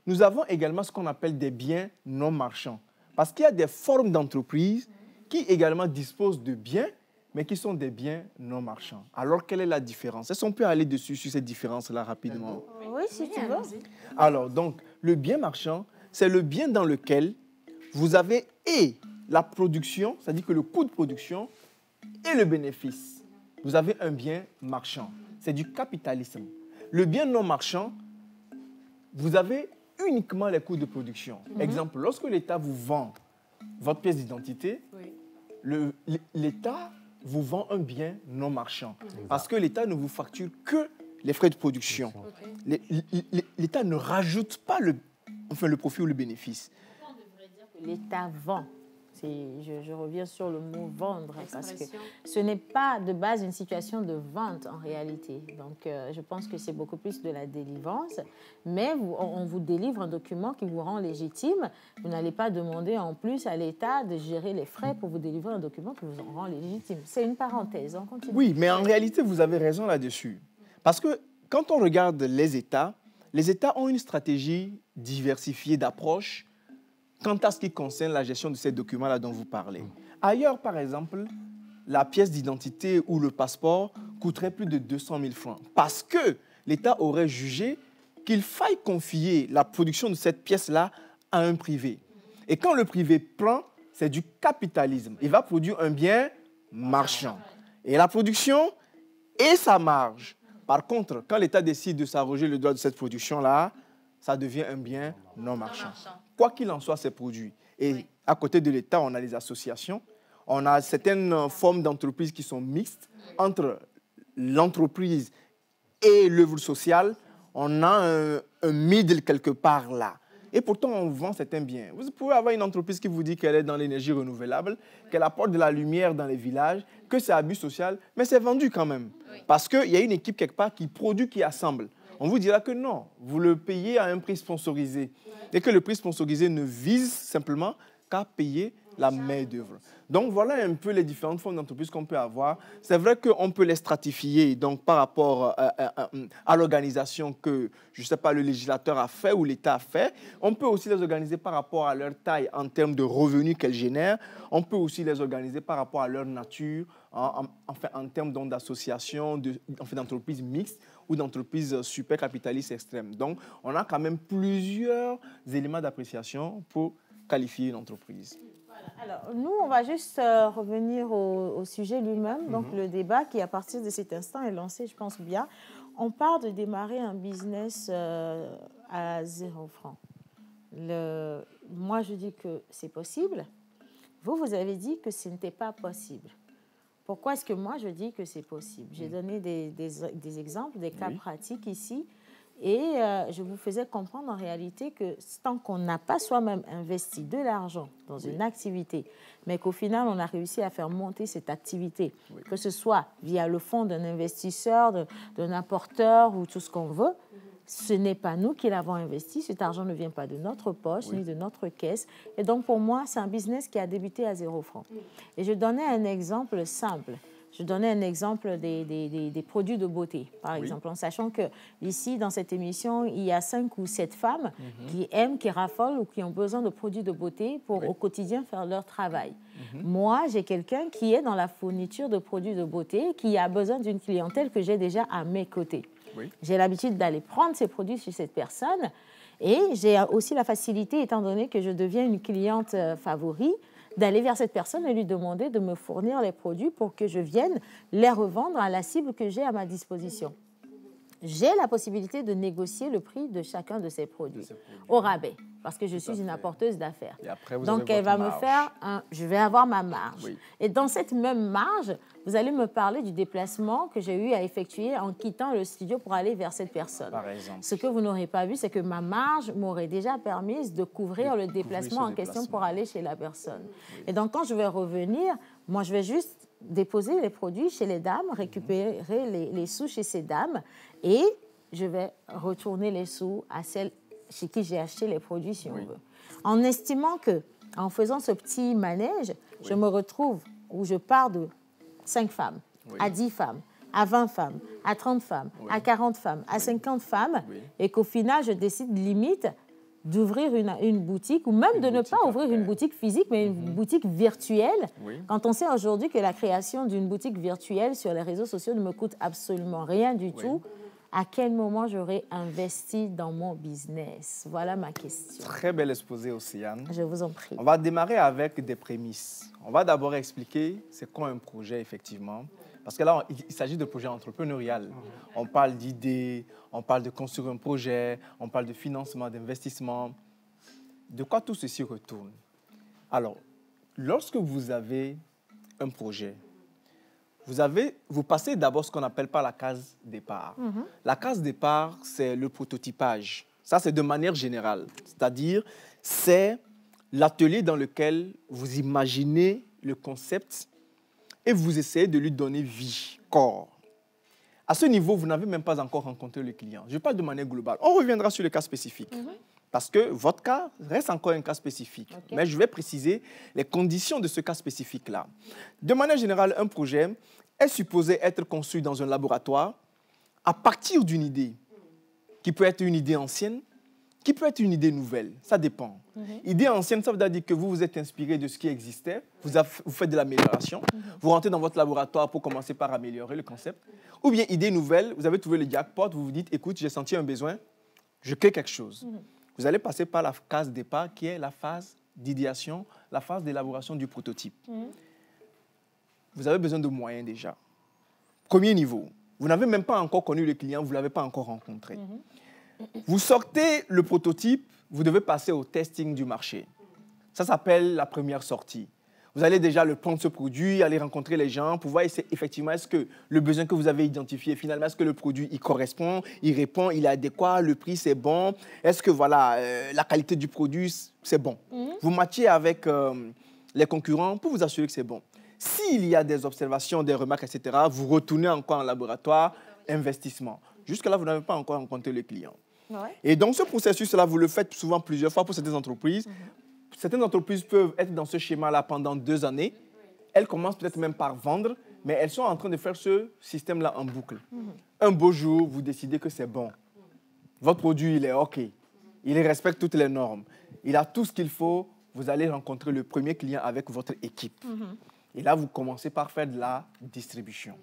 nous avons également ce qu'on appelle des biens non marchands. Parce qu'il y a des formes d'entreprises qui également disposent de biens, mais qui sont des biens non marchands. Alors, quelle est la différence? Est-ce qu'on peut aller dessus sur cette différence-là rapidement? Oui, si tu veux. Alors, donc, le bien marchand, c'est le bien dans lequel vous avez et la production, c'est-à-dire que le coût de production et le bénéfice. Vous avez un bien marchand. C'est du capitalisme. Le bien non marchand, vous avez uniquement les coûts de production. Exemple, lorsque l'État vous vend votre pièce d'identité, l'État vous vend un bien non marchand. Parce que l'État ne vous facture que les frais de production. L'État ne rajoute pas le profit ou le bénéfice. On devrait dire que l'État vend. Je reviens sur le mot vendre parce que ce n'est pas de base une situation de vente en réalité. Donc, je pense que c'est beaucoup plus de la délivrance. Mais on vous délivre un document qui vous rend légitime. Vous n'allez pas demander en plus à l'État de gérer les frais pour vous délivrer un document qui vous rend légitime. C'est une parenthèse. On continue. Oui, mais en réalité, vous avez raison là-dessus. Parce que quand on regarde les États ont une stratégie diversifiée d'approche quant à ce qui concerne la gestion de ces documents-là dont vous parlez. Ailleurs, par exemple, la pièce d'identité ou le passeport coûterait plus de 200 000 francs parce que l'État aurait jugé qu'il faille confier la production de cette pièce-là à un privé. Et quand le privé prend, c'est du capitalisme. Il va produire un bien marchand. Et la production et sa marge. Par contre, quand l'État décide de s'arroger le droit de cette production-là, ça devient un bien non marchand. Quoi qu'il en soit, c'est produit. Et à côté de l'État, on a les associations. On a certaines formes d'entreprises qui sont mixtes entre l'entreprise et l'œuvre sociale. On a un middle quelque part là. Et pourtant, on vend certains biens. Vous pouvez avoir une entreprise qui vous dit qu'elle est dans l'énergie renouvelable, qu'elle apporte de la lumière dans les villages, que c'est abus social, mais c'est vendu quand même. Parce qu'il y a une équipe quelque part qui produit, qui assemble. On vous dira que non, vous le payez à un prix sponsorisé. Et que le prix sponsorisé ne vise simplement qu'à payer la main-d'œuvre. Donc, voilà un peu les différentes formes d'entreprises qu'on peut avoir. C'est vrai qu'on peut les stratifier donc, par rapport à l'organisation que, je ne sais pas, le législateur a fait ou l'État a fait. On peut aussi les organiser par rapport à leur taille en termes de revenus qu'elles génèrent. On peut aussi les organiser par rapport à leur nature, en termes d'associations, d'entreprises mixtes ou d'entreprises super capitalistes extrêmes. Donc, on a quand même plusieurs éléments d'appréciation pour qualifier une entreprise. Alors, nous, on va juste revenir au sujet lui-même. Donc, le débat qui, à partir de cet instant, est lancé, je pense bien. On part de démarrer un business à 0 francs. Moi, je dis que c'est possible. Vous avez dit que ce n'était pas possible. Pourquoi est-ce que moi, je dis que c'est possible? J'ai donné des exemples, des cas pratiques ici. Et je vous faisais comprendre en réalité que tant qu'on n'a pas soi-même investi de l'argent dans une activité, mais qu'au final, on a réussi à faire monter cette activité, que ce soit via le fonds d'un investisseur, d'un apporteur ou tout ce qu'on veut, ce n'est pas nous qui l'avons investi. Cet argent ne vient pas de notre poche ni de notre caisse. Et donc, pour moi, c'est un business qui a débuté à 0 francs. Et je donnais un exemple simple. Je donnais un exemple des produits de beauté, par exemple, en sachant qu'ici, dans cette émission, il y a 5 ou 7 femmes qui aiment, qui raffolent ou qui ont besoin de produits de beauté pour, au quotidien, faire leur travail. Moi, j'ai quelqu'un qui est dans la fourniture de produits de beauté, qui a besoin d'une clientèle que j'ai déjà à mes côtés. J'ai l'habitude d'aller prendre ces produits chez cette personne et j'ai aussi la facilité, étant donné que je deviens une cliente favorite, d'aller vers cette personne et lui demander de me fournir les produits pour que je vienne les revendre à la cible que j'ai à ma disposition. J'ai la possibilité de négocier le prix de chacun de ces produits au rabais, parce que je suis une apporteuse d'affaires. Donc, elle va me faire je vais avoir ma marge. Et dans cette même marge, vous allez me parler du déplacement que j'ai eu à effectuer en quittant le studio pour aller vers cette personne. Par exemple. Ce que vous n'aurez pas vu, c'est que ma marge m'aurait déjà permis de couvrir le déplacement en question pour aller chez la personne. Et donc, quand je vais revenir, moi, je vais juste déposer les produits chez les dames, récupérer les sous chez ces dames et je vais retourner les sous à celles chez qui j'ai acheté les produits, si on veut. En estimant qu'en faisant ce petit manège, je me retrouve où je pars de 5 femmes, à 10 femmes, à 20 femmes, à 30 femmes, à 40 femmes, à 50 femmes, et qu'au final, je décide limite d'ouvrir une boutique, ou même de ne pas ouvrir une boutique physique, mais une boutique virtuelle. Quand on sait aujourd'hui que la création d'une boutique virtuelle sur les réseaux sociaux ne me coûte absolument rien du tout, à quel moment j'aurais investi dans mon business? Voilà ma question. Très bel exposé, Océane. Je vous en prie. On va démarrer avec des prémices. On va d'abord expliquer c'est quoi un projet, effectivement. Parce que là, il s'agit de projet entrepreneurial. On parle d'idées, on parle de construire un projet, on parle de financement, d'investissement. De quoi tout ceci retourne? Alors, lorsque vous avez un projet, vous passez d'abord ce qu'on appelle par la case départ. La case départ, c'est le prototypage. Ça, c'est de manière générale. C'est-à-dire, c'est l'atelier dans lequel vous imaginez le concept et vous essayez de lui donner vie, corps. À ce niveau, vous n'avez même pas encore rencontré le client. Je parle de manière globale. On reviendra sur le cas spécifique. Parce que votre cas reste encore un cas spécifique. Mais je vais préciser les conditions de ce cas spécifique-là. De manière générale, un projet est supposé être conçu dans un laboratoire à partir d'une idée, qui peut être une idée ancienne, qui peut être une idée nouvelle. Ça dépend. Idée ancienne, ça veut dire que vous vous êtes inspiré de ce qui existait, vous faites de l'amélioration, vous rentrez dans votre laboratoire pour commencer par améliorer le concept. Ou bien idée nouvelle, vous avez trouvé le jackpot, vous vous dites, écoute, j'ai senti un besoin, je crée quelque chose. Vous allez passer par la case départ qui est la phase d'idéation, la phase d'élaboration du prototype. Vous avez besoin de moyens déjà. Premier niveau, vous n'avez même pas encore connu le client, vous ne l'avez pas encore rencontré. Vous sortez le prototype, vous devez passer au testing du marché. Ça s'appelle la première sortie. Vous allez déjà le prendre ce produit, aller rencontrer les gens pour voir effectivement est-ce que le besoin que vous avez identifié, finalement, est-ce que le produit il correspond, il répond, il est adéquat, le prix c'est bon, est-ce que voilà, la qualité du produit c'est bon. Vous matchez avec les concurrents pour vous assurer que c'est bon. S'il y a des observations, des remarques, etc., vous retournez encore en laboratoire, investissement. Jusque-là, vous n'avez pas encore rencontré le client. Et dans ce processus-là, vous le faites souvent plusieurs fois pour certaines entreprises. Certaines entreprises peuvent être dans ce schéma-là pendant 2 années. Elles commencent peut-être même par vendre, mais elles sont en train de faire ce système-là en boucle. Un beau jour, vous décidez que c'est bon. Votre produit, il est OK. Il respecte toutes les normes. Il a tout ce qu'il faut. Vous allez rencontrer le premier client avec votre équipe. Et là, vous commencez par faire de la distribution.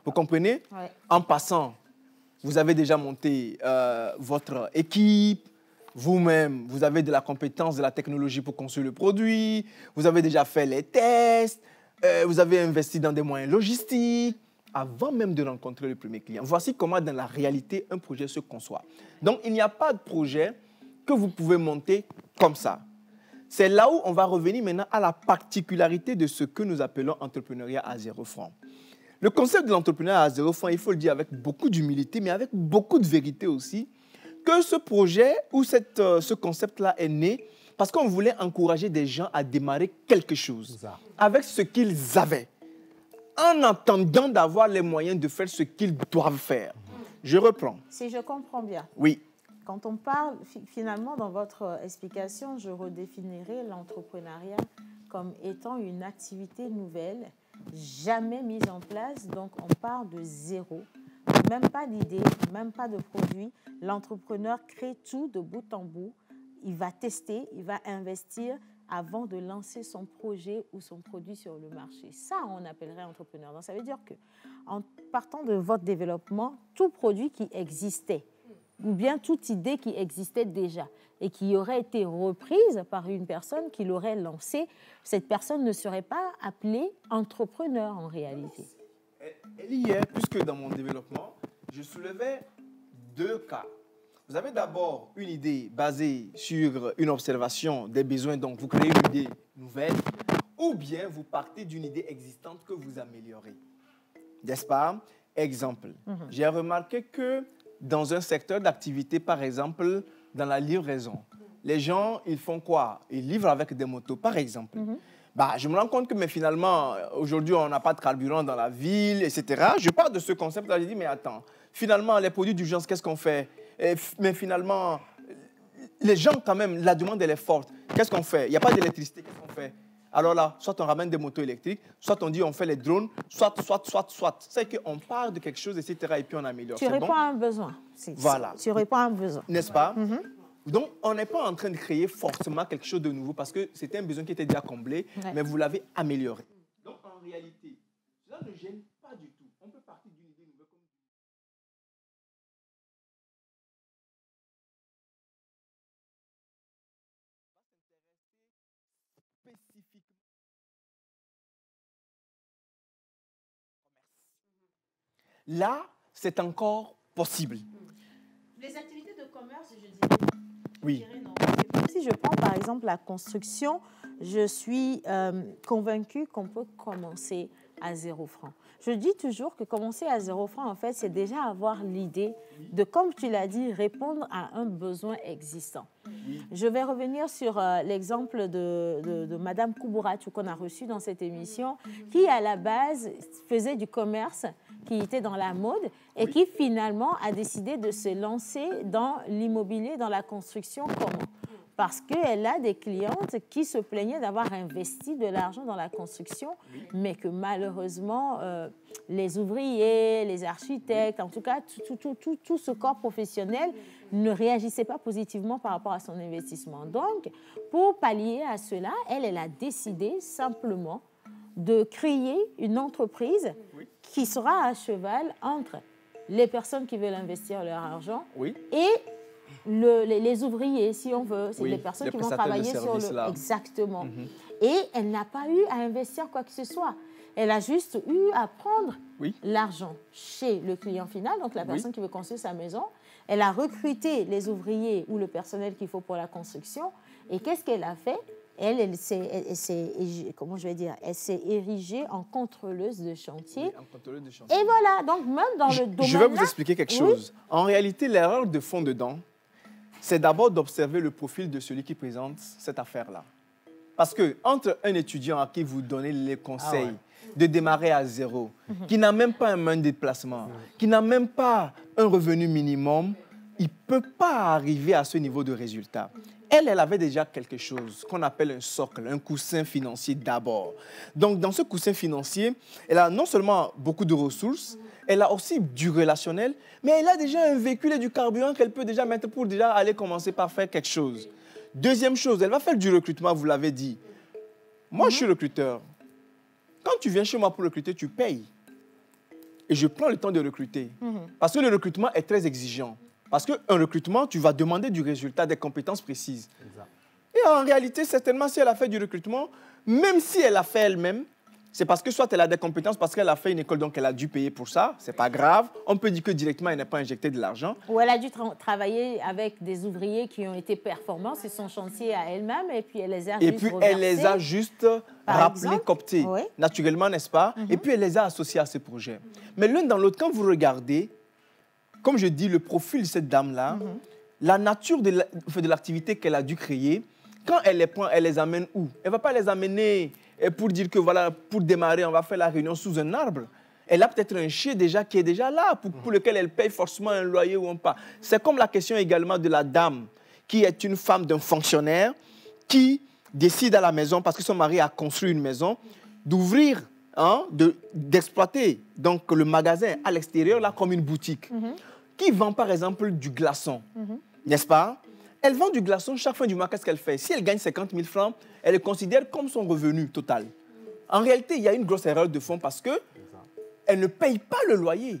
Vous comprenez? En passant, vous avez déjà monté votre équipe. Vous-même, vous avez de la compétence, de la technologie pour construire le produit. Vous avez déjà fait les tests. Vous avez investi dans des moyens logistiques avant même de rencontrer le premier client. Voici comment, dans la réalité, un projet se conçoit. Donc, il n'y a pas de projet que vous pouvez monter comme ça. C'est là où on va revenir maintenant à la particularité de ce que nous appelons entrepreneuriat à 0 francs. Le concept de l'entrepreneuriat à 0 francs, il faut le dire avec beaucoup d'humilité, mais avec beaucoup de vérité aussi, que ce projet ou ce concept-là est né parce qu'on voulait encourager des gens à démarrer quelque chose avec ce qu'ils avaient, en attendant d'avoir les moyens de faire ce qu'ils doivent faire. Je reprends. Si je comprends bien. Oui. Quand on parle, finalement, dans votre explication, je redéfinirais l'entrepreneuriat comme étant une activité nouvelle, jamais mise en place. Donc, on part de zéro. Même pas d'idée, même pas de produit. L'entrepreneur crée tout de bout en bout. Il va tester, il va investir avant de lancer son projet ou son produit sur le marché. Ça, on appellerait entrepreneur. Donc, ça veut dire qu'en partant de votre développement, tout produit qui existait, ou bien toute idée qui existait déjà et qui aurait été reprise par une personne qui l'aurait lancée, cette personne ne serait pas appelée entrepreneur en réalité. Elle y est, puisque dans mon développement, je soulevais 2 cas. Vous avez d'abord une idée basée sur une observation des besoins, donc vous créez une idée nouvelle, ou bien vous partez d'une idée existante que vous améliorez. N'est-ce pas? Exemple, j'ai remarqué que dans un secteur d'activité, par exemple, dans la livraison, les gens, ils font quoi? Ils livrent avec des motos, par exemple. Je me rends compte que mais finalement, aujourd'hui, on n'a pas de carburant dans la ville, etc. Je parle de ce concept-là, je dis, mais attends, finalement, les produits d'urgence, qu'est-ce qu'on fait? Mais finalement, les gens, quand même, la demande, elle est forte. Qu'est-ce qu'on fait? Il n'y a pas d'électricité, qu'est-ce qu'on fait? Alors là, soit on ramène des motos électriques, soit on dit on fait les drones, soit. C'est qu'on part de quelque chose, etc. et puis on améliore. Tu réponds à un besoin. Voilà. Tu réponds à un besoin. N'est-ce pas? Donc, on n'est pas en train de créer forcément quelque chose de nouveau parce que c'était un besoin qui était déjà comblé, mais vous l'avez amélioré. Donc, en réalité, cela ne gêne pas du tout. On peut partir d'une idée nouvelle comme spécifiquement. Là, c'est encore possible. Les activités de commerce, je dirais. Oui. Si je prends par exemple la construction, je suis convaincue qu'on peut commencer à 0 franc. Je dis toujours que commencer à 0 franc, en fait, c'est déjà avoir l'idée de, comme tu l'as dit, répondre à un besoin existant. Je vais revenir sur l'exemple de Madame Koubouratou qu'on a reçu dans cette émission, qui à la base faisait du commerce, qui était dans la mode et qui finalement a décidé de se lancer dans l'immobilier, dans la construction. Comment? Parce qu'elle a des clientes qui se plaignaient d'avoir investi de l'argent dans la construction, mais que malheureusement, les ouvriers, les architectes, en tout cas, tout ce corps professionnel ne réagissait pas positivement par rapport à son investissement. Donc, pour pallier à cela, elle a décidé simplement de créer une entreprise qui sera à cheval entre les personnes qui veulent investir leur argent et les ouvriers, si on veut. C'est les personnes qui vont travailler sur le... Exactement. Et elle n'a pas eu à investir quoi que ce soit. Elle a juste eu à prendre l'argent chez le client final, donc la personne qui veut construire sa maison. Elle a recruté les ouvriers ou le personnel qu'il faut pour la construction. Et qu'est-ce qu'elle a fait? Elle s'est érigée en contrôleuse de chantier. Oui, en contrôleuse de chantier. Et voilà, donc même dans le domaine... Je vais vous expliquer quelque chose. En réalité, l'erreur de fond dedans, c'est d'abord d'observer le profil de celui qui présente cette affaire-là. Parce qu'entre un étudiant à qui vous donnez les conseils de démarrer à 0, qui n'a même pas un moyen de déplacement, qui n'a même pas un revenu minimum, il ne peut pas arriver à ce niveau de résultat. Elle avait déjà quelque chose qu'on appelle un socle, un coussin financier d'abord. Donc, dans ce coussin financier, elle a non seulement beaucoup de ressources, elle a aussi du relationnel, mais elle a déjà un véhicule et du carburant qu'elle peut déjà mettre pour déjà aller commencer par faire quelque chose. Deuxième chose, elle va faire du recrutement, vous l'avez dit. Moi, je suis recruteur. Quand tu viens chez moi pour recruter, tu payes. Et je prends le temps de recruter. Parce que le recrutement est très exigeant. Parce qu'un recrutement, tu vas demander du résultat, des compétences précises. Exact. Et en réalité, certainement, si elle a fait du recrutement, même si elle l'a fait elle-même, c'est parce que soit elle a des compétences, parce qu'elle a fait une école, donc elle a dû payer pour ça. C'est pas grave. On peut dire que directement, elle n'a pas injecté de l'argent. Ou elle a dû travailler avec des ouvriers qui ont été performants sur son chantier à elle-même, et puis elle les a juste rappelés, cooptés, naturellement, n'est-ce pas? Et puis elle les a associés à ce projet. Mais l'un dans l'autre, quand vous regardez, comme je dis, le profil de cette dame-là, la nature de l'activité qu'elle a dû créer, quand elle les prend, elle les amène où? Elle ne va pas les amener pour dire que voilà, pour démarrer, on va faire la réunion sous un arbre. Elle a peut-être un chien déjà qui est déjà là, pour lequel elle paye forcément un loyer ou pas. C'est comme la question également de la dame, qui est une femme d'un fonctionnaire, qui décide à la maison, parce que son mari a construit une maison, d'ouvrir, d'exploiter donc le magasin à l'extérieur là comme une boutique, qui vend par exemple du glaçon, n'est-ce pas? Elle vend du glaçon chaque fin du mois, qu'est-ce qu'elle fait? Si elle gagne 50 000 francs, elle le considère comme son revenu total. En réalité, il y a une grosse erreur de fond parce qu'elle ne paye pas le loyer.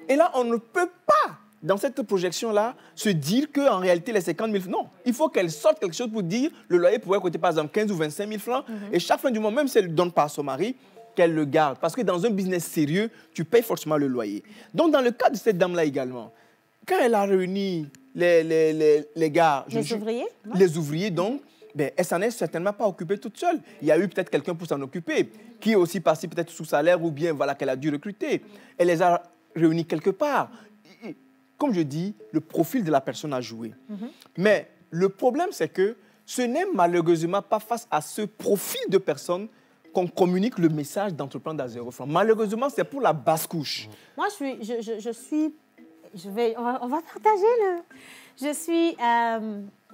Et là, on ne peut pas, dans cette projection-là, se dire qu'en réalité, les 50 000 francs... Non, il faut qu'elle sorte quelque chose pour dire le loyer pourrait coûter par exemple 15 ou 25 000 francs. Et chaque fin du mois, même si elle ne le donne pas à son mari, qu'elle le garde. Parce que dans un business sérieux, tu payes forcément le loyer. Donc, dans le cas de cette dame-là également, quand elle a réuni les gars... Les ouvriers, donc, ben, elle s'en est certainement pas occupée toute seule. Il y a eu peut-être quelqu'un pour s'en occuper, qui est aussi passé peut-être sous salaire ou bien voilà, qu'elle a dû recruter. Elle les a réunis quelque part. Et, comme je dis, le profil de la personne a joué. Mais le problème, c'est que ce n'est malheureusement pas face à ce profil de personne qu'on communique le message d'entreprendre à 0 francs. Malheureusement, c'est pour la basse couche. Moi, on va partager le...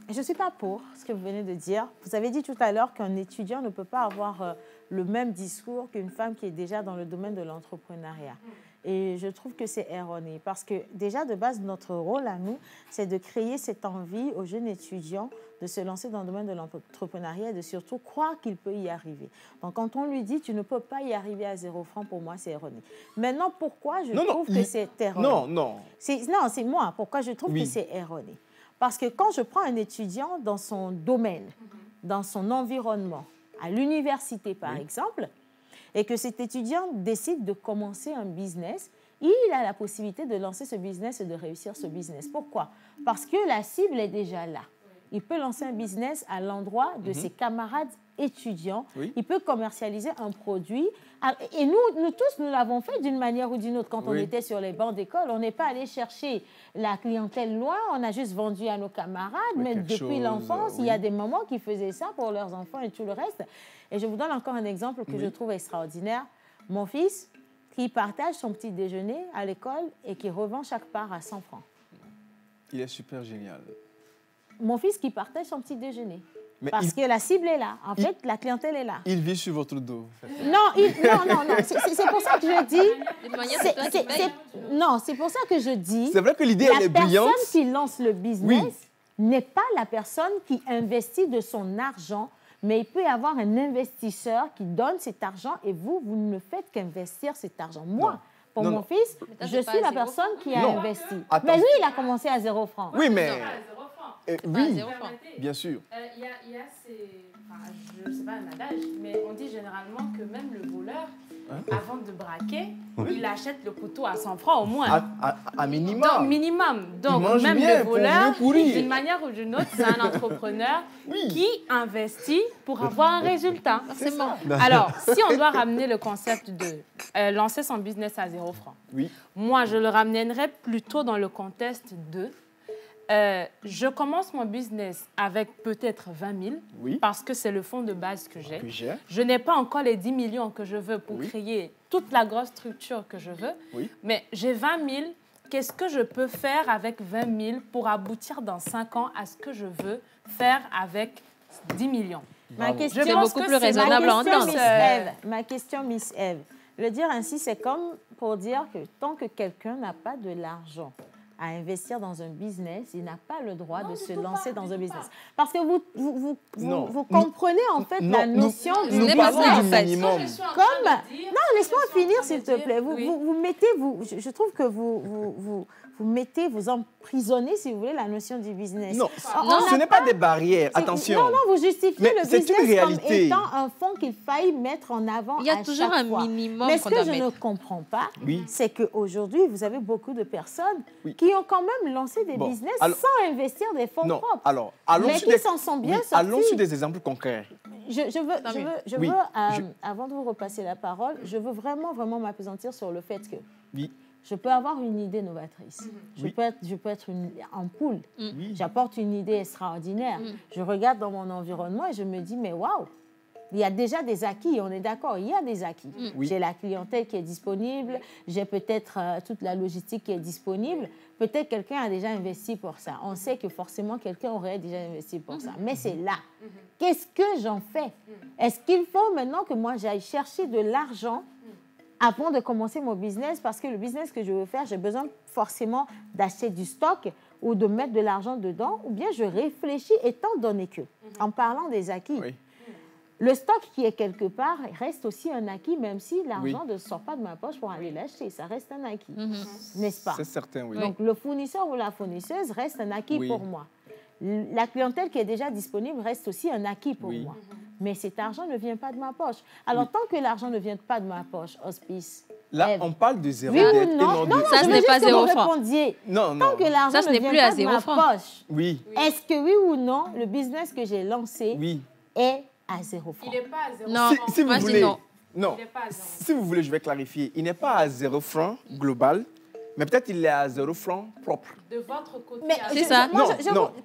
Je suis pas pour ce que vous venez de dire. Vous avez dit tout à l'heure qu'un étudiant ne peut pas avoir le même discours qu'une femme qui est déjà dans le domaine de l'entrepreneuriat. Et je trouve que c'est erroné parce que déjà, de base, notre rôle à nous, c'est de créer cette envie aux jeunes étudiants de se lancer dans le domaine de l'entrepreneuriat et de surtout croire qu'il peut y arriver. Donc, quand on lui dit « tu ne peux pas y arriver à 0 francs », pour moi, c'est erroné. Maintenant, pourquoi je trouve que c'est erroné? Non, c'est moi. Pourquoi je trouve que c'est erroné? Parce que quand je prends un étudiant dans son domaine, dans son environnement, à l'université par exemple, et que cet étudiant décide de commencer un business, il a la possibilité de lancer ce business et de réussir ce business. Pourquoi? Parce que la cible est déjà là. Il peut lancer un business à l'endroit de ses camarades étudiants. Il peut commercialiser un produit. Et nous tous, nous l'avons fait d'une manière ou d'une autre. Quand on était sur les bancs d'école, on n'est pas allé chercher la clientèle loin. On a juste vendu à nos camarades. Mais depuis l'enfance, il y a des mamans qui faisaient ça pour leurs enfants et tout le reste. Et je vous donne encore un exemple que je trouve extraordinaire. Mon fils qui partage son petit déjeuner à l'école et qui revend chaque part à 100 francs. Il est super génial. Mon fils qui partage son petit déjeuner. Parce que la cible est là. En fait, la clientèle est là. Il vit sur votre dos. Non. C'est pour ça que je dis... Non, c'est pour ça que je dis... C'est vrai que l'idée, elle est brillante. La personne qui lance le business n'est pas la personne qui investit de son argent, mais il peut y avoir un investisseur qui donne cet argent et vous ne faites qu'investir cet argent. Moi, pour mon fils, je suis la personne qui a investi. Mais lui, il a commencé à 0 francs. Oui, mais... oui, bien sûr. Il y a ces... Enfin, je ne sais pas un adage, mais on dit généralement que même le voleur, avant de braquer, il achète le couteau à 100 francs au moins. À minimum. Donc, minimum. Donc, même le voleur, d'une manière ou d'une autre, c'est un entrepreneur qui investit pour avoir un résultat. C'est bon. Alors, si on doit ramener le concept de lancer son business à 0 francs, moi, je le ramènerais plutôt dans le contexte de... je commence mon business avec peut-être 20 000 parce que c'est le fonds de base que j'ai. Je n'ai pas encore les 10 millions que je veux pour créer toute la grosse structure que je veux, mais j'ai 20 000. Qu'est-ce que je peux faire avec 20 000 pour aboutir dans 5 ans à ce que je veux faire avec 10 millions? Ma question, c'est beaucoup plus raisonnable à entendre. Ma question, Miss Eve, le dire ainsi, c'est comme pour dire que tant que quelqu'un n'a pas de l'argent à investir dans un business, il n'a pas le droit de se lancer dans un business. Parce que vous comprenez en fait la notion du minimum. Non, laisse-moi finir s'il te plaît. Je trouve que vous emprisonnez, si vous voulez, la notion du business. Non, ce n'est pas des barrières, attention. Non, vous justifiez le business comme étant un fonds qu'il faille mettre en avant à chaque fois. Il y a toujours un minimum. Mais ce que je ne comprends pas, c'est qu'aujourd'hui, vous avez beaucoup de personnes qui ont quand même lancé des business sans investir des fonds propres. Mais qui s'en sont bien sortis. Allons sur des exemples concrets. Je veux, avant de vous repasser la parole, je veux vraiment m'appesantir sur le fait que je peux avoir une idée novatrice. Je peux être une ampoule. J'apporte une idée extraordinaire. Je regarde dans mon environnement et je me dis, mais waouh, il y a déjà des acquis, on est d'accord, il y a des acquis. J'ai la clientèle qui est disponible, j'ai peut-être toute la logistique qui est disponible. Peut-être quelqu'un a déjà investi pour ça. On sait que forcément, quelqu'un aurait déjà investi pour ça. Mais c'est là. Qu'est-ce que j'en fais? Est-ce qu'il faut maintenant que moi, j'aille chercher de l'argent avant de commencer mon business? Parce que le business que je veux faire, j'ai besoin forcément d'acheter du stock ou de mettre de l'argent dedans. Ou bien je réfléchis étant donné que, en parlant des acquis, le stock qui est quelque part reste aussi un acquis, même si l'argent ne sort pas de ma poche pour aller l'acheter. Ça reste un acquis, n'est-ce pas? C'est certain, oui. Donc, le fournisseur ou la fournisseuse reste un acquis pour moi. La clientèle qui est déjà disponible reste aussi un acquis pour moi. Mais cet argent ne vient pas de ma poche. Alors, tant que l'argent ne vient pas de ma poche, Auspice... Là, on parle de zéro oui dette ou non? et Non, ça, ce n'est pas zéro franc. Tant que l'argent ne vient pas de ma poche, est-ce que oui ou non, le business que j'ai lancé est à 0 francs? Il n'est pas à 0 non. francs. Si vous voulez, non. Pas Si vous voulez, je vais clarifier. Il n'est pas à 0 francs global, mais peut-être il est à 0 francs propre. De votre côté. C'est ça.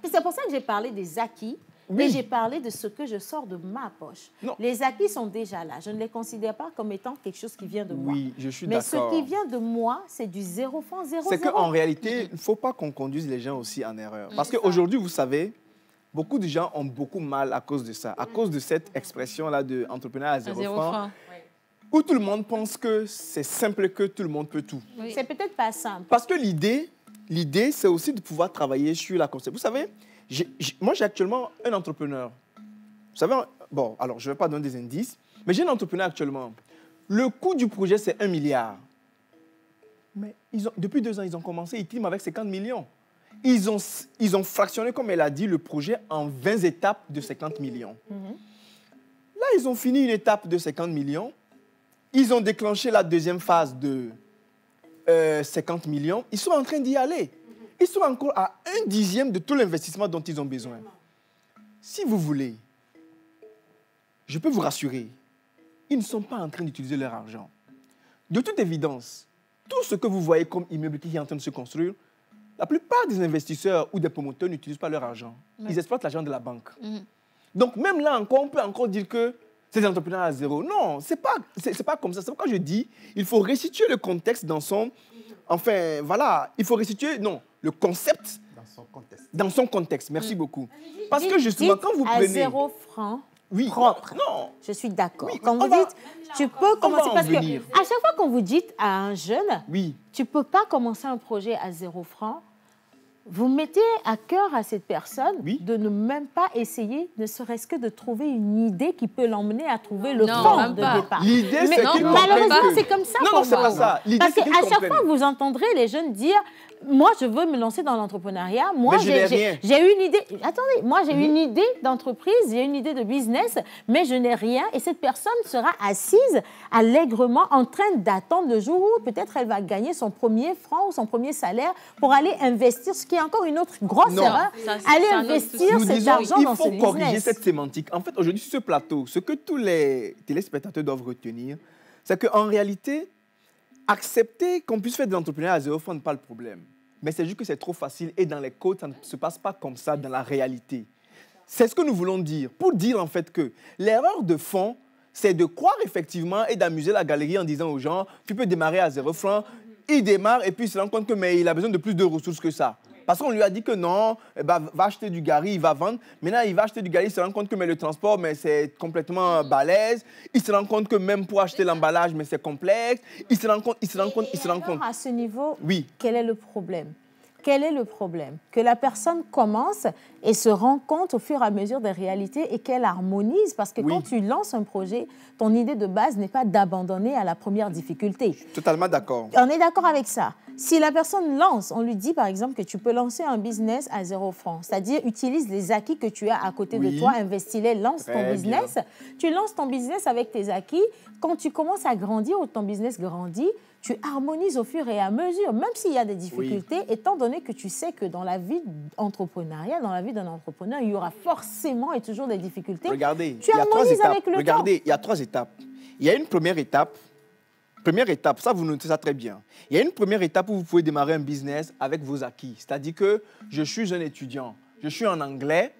C'est pour ça que j'ai parlé des acquis. Et j'ai parlé de ce que je sors de ma poche. Les acquis sont déjà là. Je ne les considère pas comme étant quelque chose qui vient de moi. Oui, je suis d'accord. Mais ce d'accord. qui vient de moi, c'est du 0 francs, 0. C'est qu'en réalité, il ne faut pas qu'on conduise les gens aussi en erreur. Parce qu'aujourd'hui, vous savez, beaucoup de gens ont beaucoup mal à cause de ça, à cause de cette expression-là de entrepreneur à 0 francs. Où tout le monde pense que c'est simple, que tout le monde peut tout. C'est peut-être pas simple. Parce que l'idée, c'est aussi de pouvoir travailler sur la concept. Vous savez, moi, j'ai actuellement un entrepreneur. Vous savez, bon, alors, je ne vais pas donner des indices, mais j'ai un entrepreneur actuellement. Le coût du projet, c'est 1 milliard. Mais depuis 2 ans, ils ont commencé, ils teament avec 50 millions. Ils ont fractionné, comme elle a dit, le projet en 20 étapes de 50 millions. Là, ils ont fini une étape de 50 millions. Ils ont déclenché la deuxième phase de 50 millions. Ils sont en train d'y aller. Ils sont encore à 1/10 de tout l'investissement dont ils ont besoin. Si vous voulez, je peux vous rassurer, ils ne sont pas en train d'utiliser leur argent. De toute évidence, tout ce que vous voyez comme immeuble qui est en train de se construire, la plupart des investisseurs ou des promoteurs n'utilisent pas leur argent. Ils exploitent l'argent de la banque. Donc même là encore, on peut encore dire que c'est des entrepreneurs à 0. Non, ce n'est pas comme ça. C'est pourquoi je dis il faut restituer le contexte dans son... Enfin, voilà, il faut restituer... Non, le concept dans son contexte. Merci beaucoup. Parce que justement, quand vous prenez... à 0 francs propre. Non. Je suis d'accord. Quand vous dites, tu peux commencer... Parce que à chaque fois qu'on vous dit à un jeune, tu ne peux pas commencer un projet à 0 francs, vous mettez à cœur à cette personne de ne même pas essayer, ne serait-ce que de trouver une idée qui peut l'emmener à trouver le fond de départ. L'idée, c'est qu'il malheureusement, c'est comme ça pour moi. Non, c'est pas ça. Parce qu'à chaque fois, vous entendrez les jeunes dire moi, je veux me lancer dans l'entrepreneuriat. Moi, j'ai une idée. Attendez, moi, j'ai une idée d'entreprise, j'ai une idée de business, mais je n'ai rien. Et cette personne sera assise allègrement en train d'attendre le jour où peut-être elle va gagner son premier franc ou son premier salaire pour aller investir, ce qui est encore une autre grosse erreur, aller investir cet argent dans ce business. Il faut corriger cette sémantique. En fait, aujourd'hui, sur ce plateau, ce que tous les téléspectateurs doivent retenir, c'est qu'en réalité, accepter qu'on puisse faire de l'entrepreneuriat à 0 francs n'est pas le problème. Mais c'est juste que c'est trop facile et dans les codes, ça ne se passe pas comme ça dans la réalité. C'est ce que nous voulons dire. Pour dire en fait que l'erreur de fond, c'est de croire effectivement et d'amuser la galerie en disant aux gens, tu peux démarrer à 0 francs. Il démarre et puis il se rend compte que mais il a besoin de plus de ressources que ça. Parce qu'on lui a dit que non, va acheter du gari, il va vendre. Maintenant, il va acheter du gari, il se rend compte que mais le transport, mais c'est complètement balèze. Il se rend compte que même pour acheter l'emballage, mais c'est complexe. Il se rend compte. À ce niveau, quel est le problème? Quel est le problème? Que la personne commence et se rend compte au fur et à mesure des réalités et qu'elle harmonise. Parce que quand tu lances un projet, ton idée de base n'est pas d'abandonner à la première difficulté. Totalement d'accord. On est d'accord avec ça. Si la personne lance, on lui dit par exemple que tu peux lancer un business à 0 francs, c'est-à-dire utilise les acquis que tu as à côté de toi, investis-les, lance ton business. Tu lances ton business avec tes acquis. Quand tu commences à grandir ou ton business grandit, tu harmonises au fur et à mesure, même s'il y a des difficultés, étant donné que tu sais que dans la vie entrepreneuriale, dans la vie d'un entrepreneur, il y aura forcément et toujours des difficultés. Regardez, tu harmonises avec le temps. Regardez, il y a 3 étapes. Il y a une première étape Première étape, ça vous notez ça très bien. Il y a une première étape où vous pouvez démarrer un business avec vos acquis. C'est-à-dire que je suis un étudiant, je suis en anglais.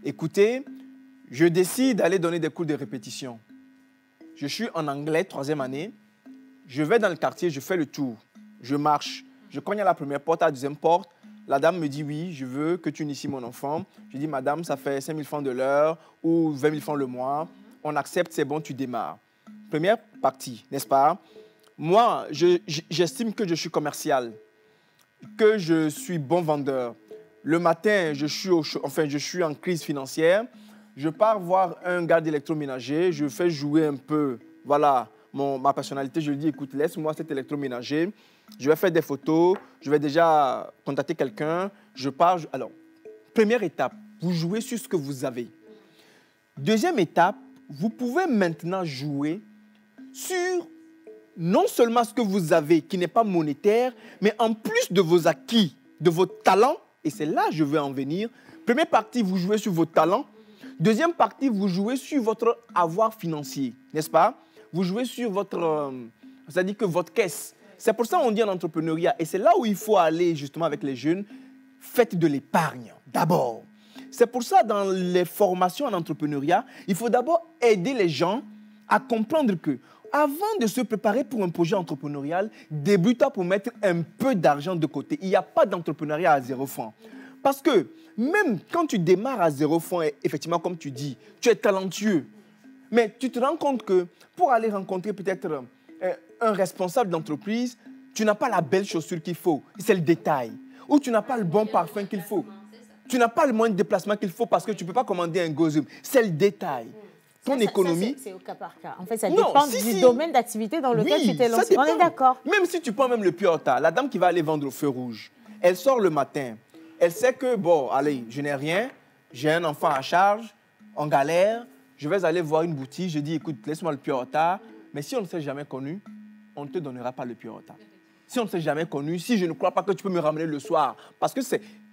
Écoutez, je décide d'aller donner des cours de répétition. Je suis en anglais, 3e année. Je vais dans le quartier, je fais le tour. Je marche, je cogne à la première porte, à la deuxième porte. La dame me dit, oui, je veux que tu inities mon enfant. Je dis, madame, ça fait 5 000 francs de l'heure ou 20 000 francs le mois. On accepte, c'est bon, tu démarres. Première partie, n'est-ce pas? Moi, j'estime que je suis commercial, que je suis bon vendeur. Le matin, je suis en crise financière. Je pars voir un gars d'électroménager, je fais jouer un peu, voilà, ma personnalité. Je lui dis, écoute, laisse-moi cet électroménager. Je vais faire des photos, je vais déjà contacter quelqu'un. Je pars. Alors, première étape, vous jouez sur ce que vous avez. Deuxième étape, vous pouvez maintenant jouer sur non seulement ce que vous avez, qui n'est pas monétaire, mais en plus de vos acquis, de vos talents. Et c'est là que je veux en venir. Première partie, vous jouez sur vos talents. Deuxième partie, vous jouez sur votre avoir financier, n'est-ce pas? Vous jouez sur votre, c'est-à-dire que votre caisse. C'est pour ça qu'on dit en entrepreneuriat. Et c'est là où il faut aller justement avec les jeunes. Faites de l'épargne d'abord. C'est pour ça dans les formations en entrepreneuriat, il faut d'abord aider les gens à comprendre que avant de se préparer pour un projet entrepreneurial, débute pour mettre un peu d'argent de côté. Il n'y a pas d'entrepreneuriat à 0 francs. Parce que même quand tu démarres à 0 francs, effectivement, comme tu dis, tu es talentueux. Mais tu te rends compte que pour aller rencontrer peut-être un responsable d'entreprise, tu n'as pas la belle chaussure qu'il faut. C'est le détail. Ou tu n'as pas le bon parfum qu'il faut. Tu n'as pas le moyen de déplacement qu'il faut parce que tu ne peux pas commander un gozum. C'est le détail. Ton économie... C'est au cas par cas. En fait, ça dépend du domaine d'activité dans lequel tu t'es lancé. On est d'accord. Même si tu prends même le Pure-Ota, la dame qui va aller vendre au feu rouge, elle sort le matin. Elle sait que, bon, allez, je n'ai rien, j'ai un enfant à charge, en galère, je vais aller voir une boutique, je dis, écoute, laisse-moi le Pure-Ota, mais si on ne s'est jamais connu, on ne te donnera pas le Pure-Ota. Si on ne s'est jamais connu, si je ne crois pas que tu peux me ramener le soir, parce que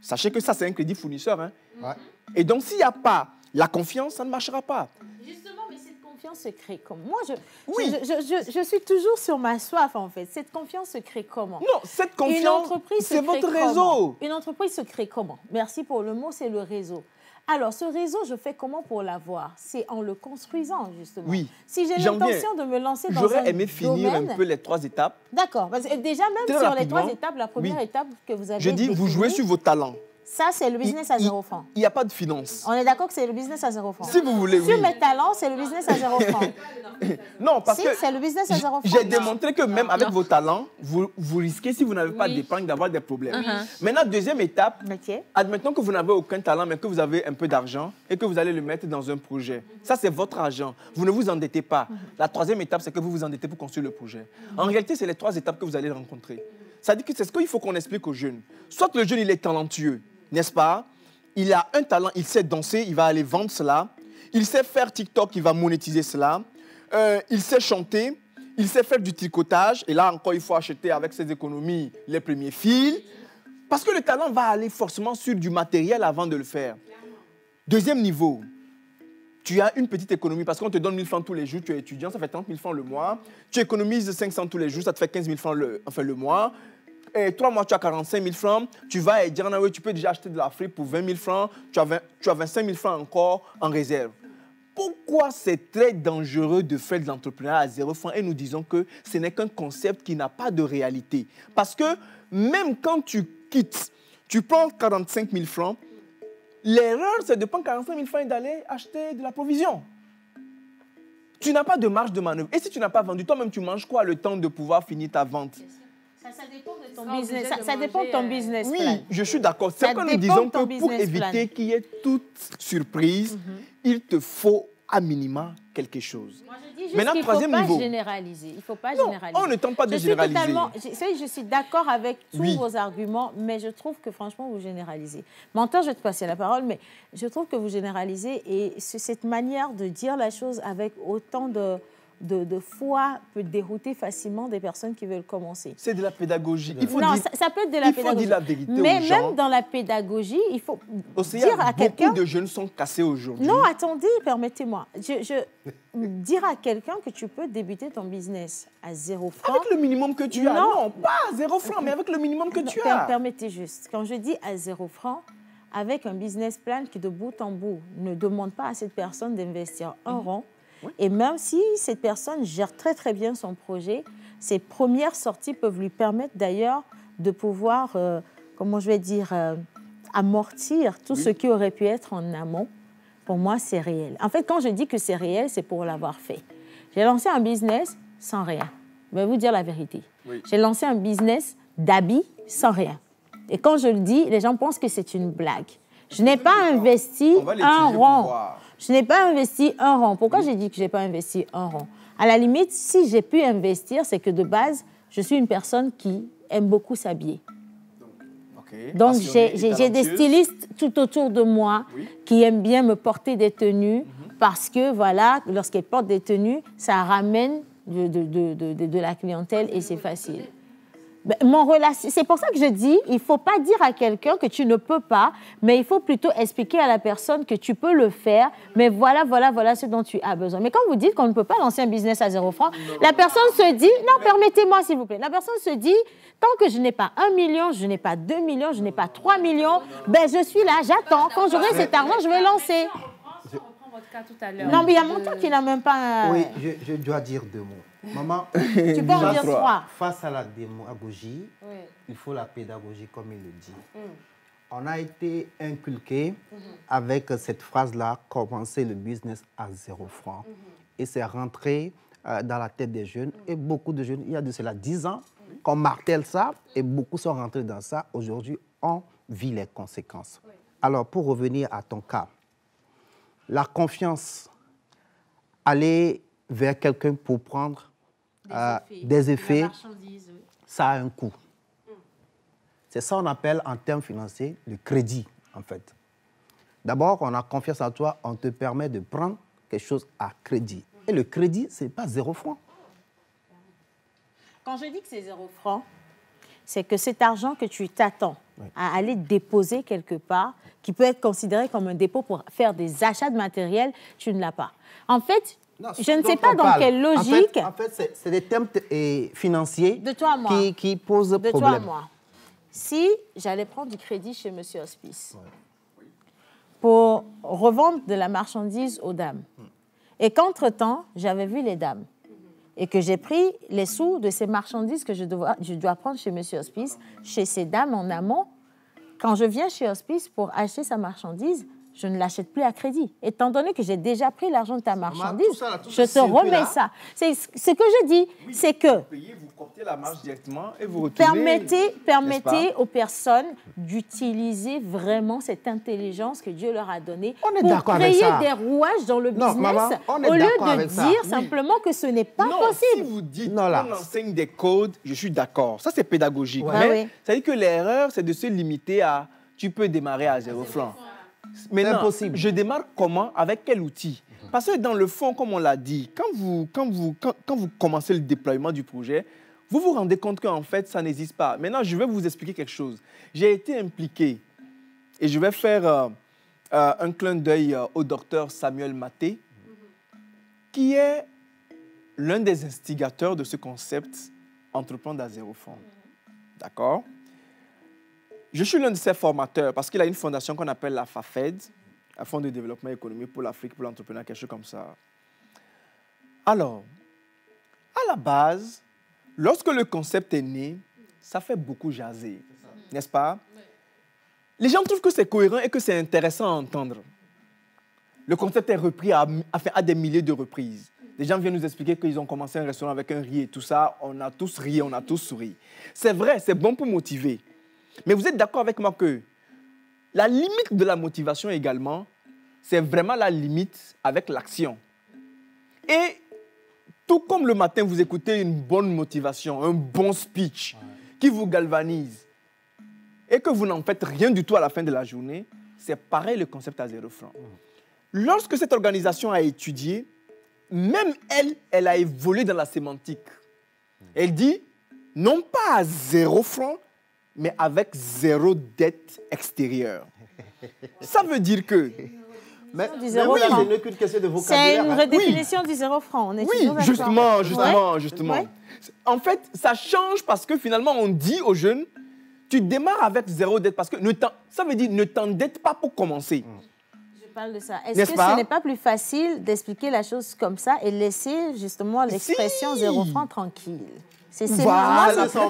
sachez que ça, c'est un crédit fournisseur. Hein? Ouais. Et donc, s'il n'y a pas la confiance, ça ne marchera pas. Justement, mais cette confiance se crée comment? Moi, je suis toujours sur ma soif, en fait. Cette confiance se crée comment? Non, cette confiance, c'est votre réseau. Une entreprise se crée comment? Merci pour le mot, c'est le réseau. Alors, ce réseau, je fais comment pour l'avoir? C'est en le construisant, justement. Oui. Si j'ai l'intention de me lancer dans un domaine... J'aurais aimé finir un peu les 3 étapes. D'accord. Déjà, même sur les 3 étapes, la première étape que vous avez définie... vous jouez sur vos talents. Ça, c'est le business à 0 francs. Il n'y a pas de finance. On est d'accord que c'est le business à 0 francs. Si vous voulez, oui. Sur mes talents, c'est le business à 0 francs. Non, parce que c'est le business à 0 francs. J'ai démontré que même avec vos talents, vous risquez, si vous n'avez pas d'épargne, d'avoir des problèmes. Maintenant, deuxième étape, admettons que vous n'avez aucun talent, mais que vous avez un peu d'argent et que vous allez le mettre dans un projet. Ça, c'est votre argent. Vous ne vous endettez pas. La troisième étape, c'est que vous vous endettez pour construire le projet. En réalité, c'est les 3 étapes que vous allez rencontrer. Ça dit que c'est ce qu'il faut qu'on explique aux jeunes. Soit le jeune, il est talentueux, n'est-ce pas? Il a un talent, il sait danser, il va aller vendre cela. Il sait faire TikTok, il va monétiser cela. Il sait chanter, il sait faire du tricotage. Et là encore, il faut acheter avec ses économies les premiers fils. Parce que le talent va aller forcément sur du matériel avant de le faire. Deuxième niveau, tu as une petite économie parce qu'on te donne 1 000 francs tous les jours, tu es étudiant, ça fait 30 000 francs le mois. Tu économises 500 tous les jours, ça te fait 15 000 francs le mois. Et 3 mois, tu as 45 000 francs. Tu vas et dire, oui, tu peux déjà acheter de la frite pour 20 000 francs. Tu as 25 000 francs encore en réserve. Pourquoi c'est très dangereux de faire de l'entrepreneuriat à 0 francs et nous disons que ce n'est qu'un concept qui n'a pas de réalité? Parce que même quand tu quittes, tu prends 45 000 francs, l'erreur, c'est de prendre 45 000 francs et d'aller acheter de la provision. Tu n'as pas de marge de manœuvre. Et si tu n'as pas vendu, toi-même, tu manges quoi le temps de pouvoir finir ta vente? Ça dépend de ton business. Ça dépend de ton business plan. Oui, je suis d'accord. C'est quand nous disons que pour éviter qu'il y ait toute surprise, il te faut à minima quelque chose. Moi, je dis juste qu'il ne faut pas généraliser. Il ne faut pas généraliser. On ne tente pas de généraliser. Je suis d'accord avec tous vos arguments, mais je trouve que franchement, vous généralisez. Mentor, je vais te passer la parole, mais je trouve que vous généralisez et cette manière de dire la chose avec autant de fois peut dérouter facilement des personnes qui veulent commencer. C'est de la pédagogie. Il faut non, dire, ça peut être de la pédagogie. Il faut dire la vérité mais aux gens. même dans la pédagogie, il faut Océane, dire à quelqu'un... Beaucoup de jeunes sont cassés aujourd'hui. Non, attendez, permettez-moi. Dire à quelqu'un que tu peux débuter ton business à 0 francs... Avec le minimum que tu as. Non, pas à 0 francs, mais avec le minimum que tu as. Permettez juste. Quand je dis à 0 francs, avec un business plan qui, de bout en bout, ne demande pas à cette personne d'investir un rond, et même si cette personne gère très, très bien son projet, ses premières sorties peuvent lui permettre d'ailleurs de pouvoir, comment je vais dire, amortir tout ce qui aurait pu être en amont. Pour moi, c'est réel. En fait, quand je dis que c'est réel, c'est pour l'avoir fait. J'ai lancé un business sans rien. Je vais vous dire la vérité. Oui. J'ai lancé un business d'habits sans rien. Et quand je le dis, les gens pensent que c'est une blague. Je n'ai pas investi un rond. Je n'ai pas investi un rond. Pourquoi j'ai dit que je n'ai pas investi un rond? À la limite, si j'ai pu investir, c'est que de base, je suis une personne qui aime beaucoup s'habiller. Donc, j'ai des stylistes tout autour de moi qui aiment bien me porter des tenues parce que, voilà, lorsqu'elles portent des tenues, ça ramène de la clientèle et c'est facile. C'est pour ça que je dis, il ne faut pas dire à quelqu'un que tu ne peux pas, mais il faut plutôt expliquer à la personne que tu peux le faire, mais voilà ce dont tu as besoin. Mais quand vous dites qu'on ne peut pas lancer un business à 0 francs, la personne se dit, non, permettez-moi s'il vous plaît, la personne se dit, tant que je n'ai pas 1 million, je n'ai pas 2 millions, je n'ai pas 3 millions, ben je suis là, j'attends. Quand j'aurai cet argent, je vais lancer. Non, mais il y a mon temps qui n'a même pas... Oui, je dois dire 2 mots. Maman, tu peux en dire 3. Face à la démagogie, il faut la pédagogie, comme il le dit. On a été inculqué avec cette phrase-là, commencer le business à 0 francs. Et c'est rentré dans la tête des jeunes. Et beaucoup de jeunes, il y a de cela 10 ans, qu'on martèle ça, et beaucoup sont rentrés dans ça. Aujourd'hui, on vit les conséquences. Alors, pour revenir à ton cas, la confiance, aller vers quelqu'un pour prendre des effets, ça a un coût. C'est ça qu'on appelle en termes financiers le crédit, en fait. D'abord, on a confiance en toi, on te permet de prendre quelque chose à crédit. Et le crédit, ce n'est pas 0 francs. Quand je dis que c'est 0 francs, c'est que cet argent que tu t'attends à aller déposer quelque part, qui peut être considéré comme un dépôt pour faire des achats de matériel, tu ne l'as pas. En fait, non, je ne sais pas dans quelle logique... En fait c'est des termes financiers qui posent problème. De toi à moi. Si j'allais prendre du crédit chez Monsieur Hospice pour revendre de la marchandise aux dames, et qu'entre-temps, j'avais vu les dames, et que j'ai pris les sous de ces marchandises que je dois prendre chez Monsieur Hospice, chez ces dames en amont, quand je viens chez Hospice pour acheter sa marchandise, je ne l'achète plus à crédit. Étant donné que j'ai déjà pris l'argent de ta marchandise, je te remets ça. C'est ce que je dis, c'est que... Vous comptez la marge directement et vous retournez... Permettez aux personnes d'utiliser vraiment cette intelligence que Dieu leur a donnée pour créer des rouages dans le business, au lieu de dire simplement que ce n'est pas possible. Si vous dites qu'on enseigne des codes, je suis d'accord. Ça, c'est pédagogique. Mais ça dit que l'erreur, c'est de se limiter à... Tu peux démarrer à 0 francs. Maintenant, je démarre comment, avec quel outil? Parce que dans le fond, comme on l'a dit, quand vous commencez le déploiement du projet, vous vous rendez compte qu'en fait, ça n'existe pas. Maintenant, je vais vous expliquer quelque chose. J'ai été impliqué, et je vais faire un clin d'œil au docteur Samuel Maté, qui est l'un des instigateurs de ce concept entreprendre à 0 francs. D'accord? Je suis l'un de ses formateurs parce qu'il a une fondation qu'on appelle la FAFED, un fonds de développement économique pour l'Afrique, pour l'entrepreneuriat, quelque chose comme ça. Alors, à la base, lorsque le concept est né, ça fait beaucoup jaser, n'est-ce pas? Les gens trouvent que c'est cohérent et que c'est intéressant à entendre. Le concept est repris à des milliers de reprises. Les gens viennent nous expliquer qu'ils ont commencé un restaurant avec un riz et tout ça. On a tous ri, on a tous souri. C'est vrai, c'est bon pour motiver. Mais vous êtes d'accord avec moi que la limite de la motivation également, c'est vraiment la limite avec l'action. Et tout comme le matin, vous écoutez une bonne motivation, un bon speech qui vous galvanise et que vous n'en faites rien du tout à la fin de la journée, c'est pareil le concept à 0 francs. Lorsque cette organisation a étudié, même elle a évolué dans la sémantique. Elle dit, non pas à 0 francs, mais avec 0 dette extérieure. Ça veut dire que... Mais oui, ce n'est qu'une question de vocabulaire. C'est une redéfinition du 0 franc. On est justement. Ouais. En fait, ça change parce que finalement, on dit aux jeunes, tu démarres avec 0 dette parce que ça veut dire ne t'endette pas pour commencer. Je parle de ça. Est-ce que ce n'est pas plus facile d'expliquer la chose comme ça et laisser justement l'expression 0 franc tranquille? C'est voilà, ça.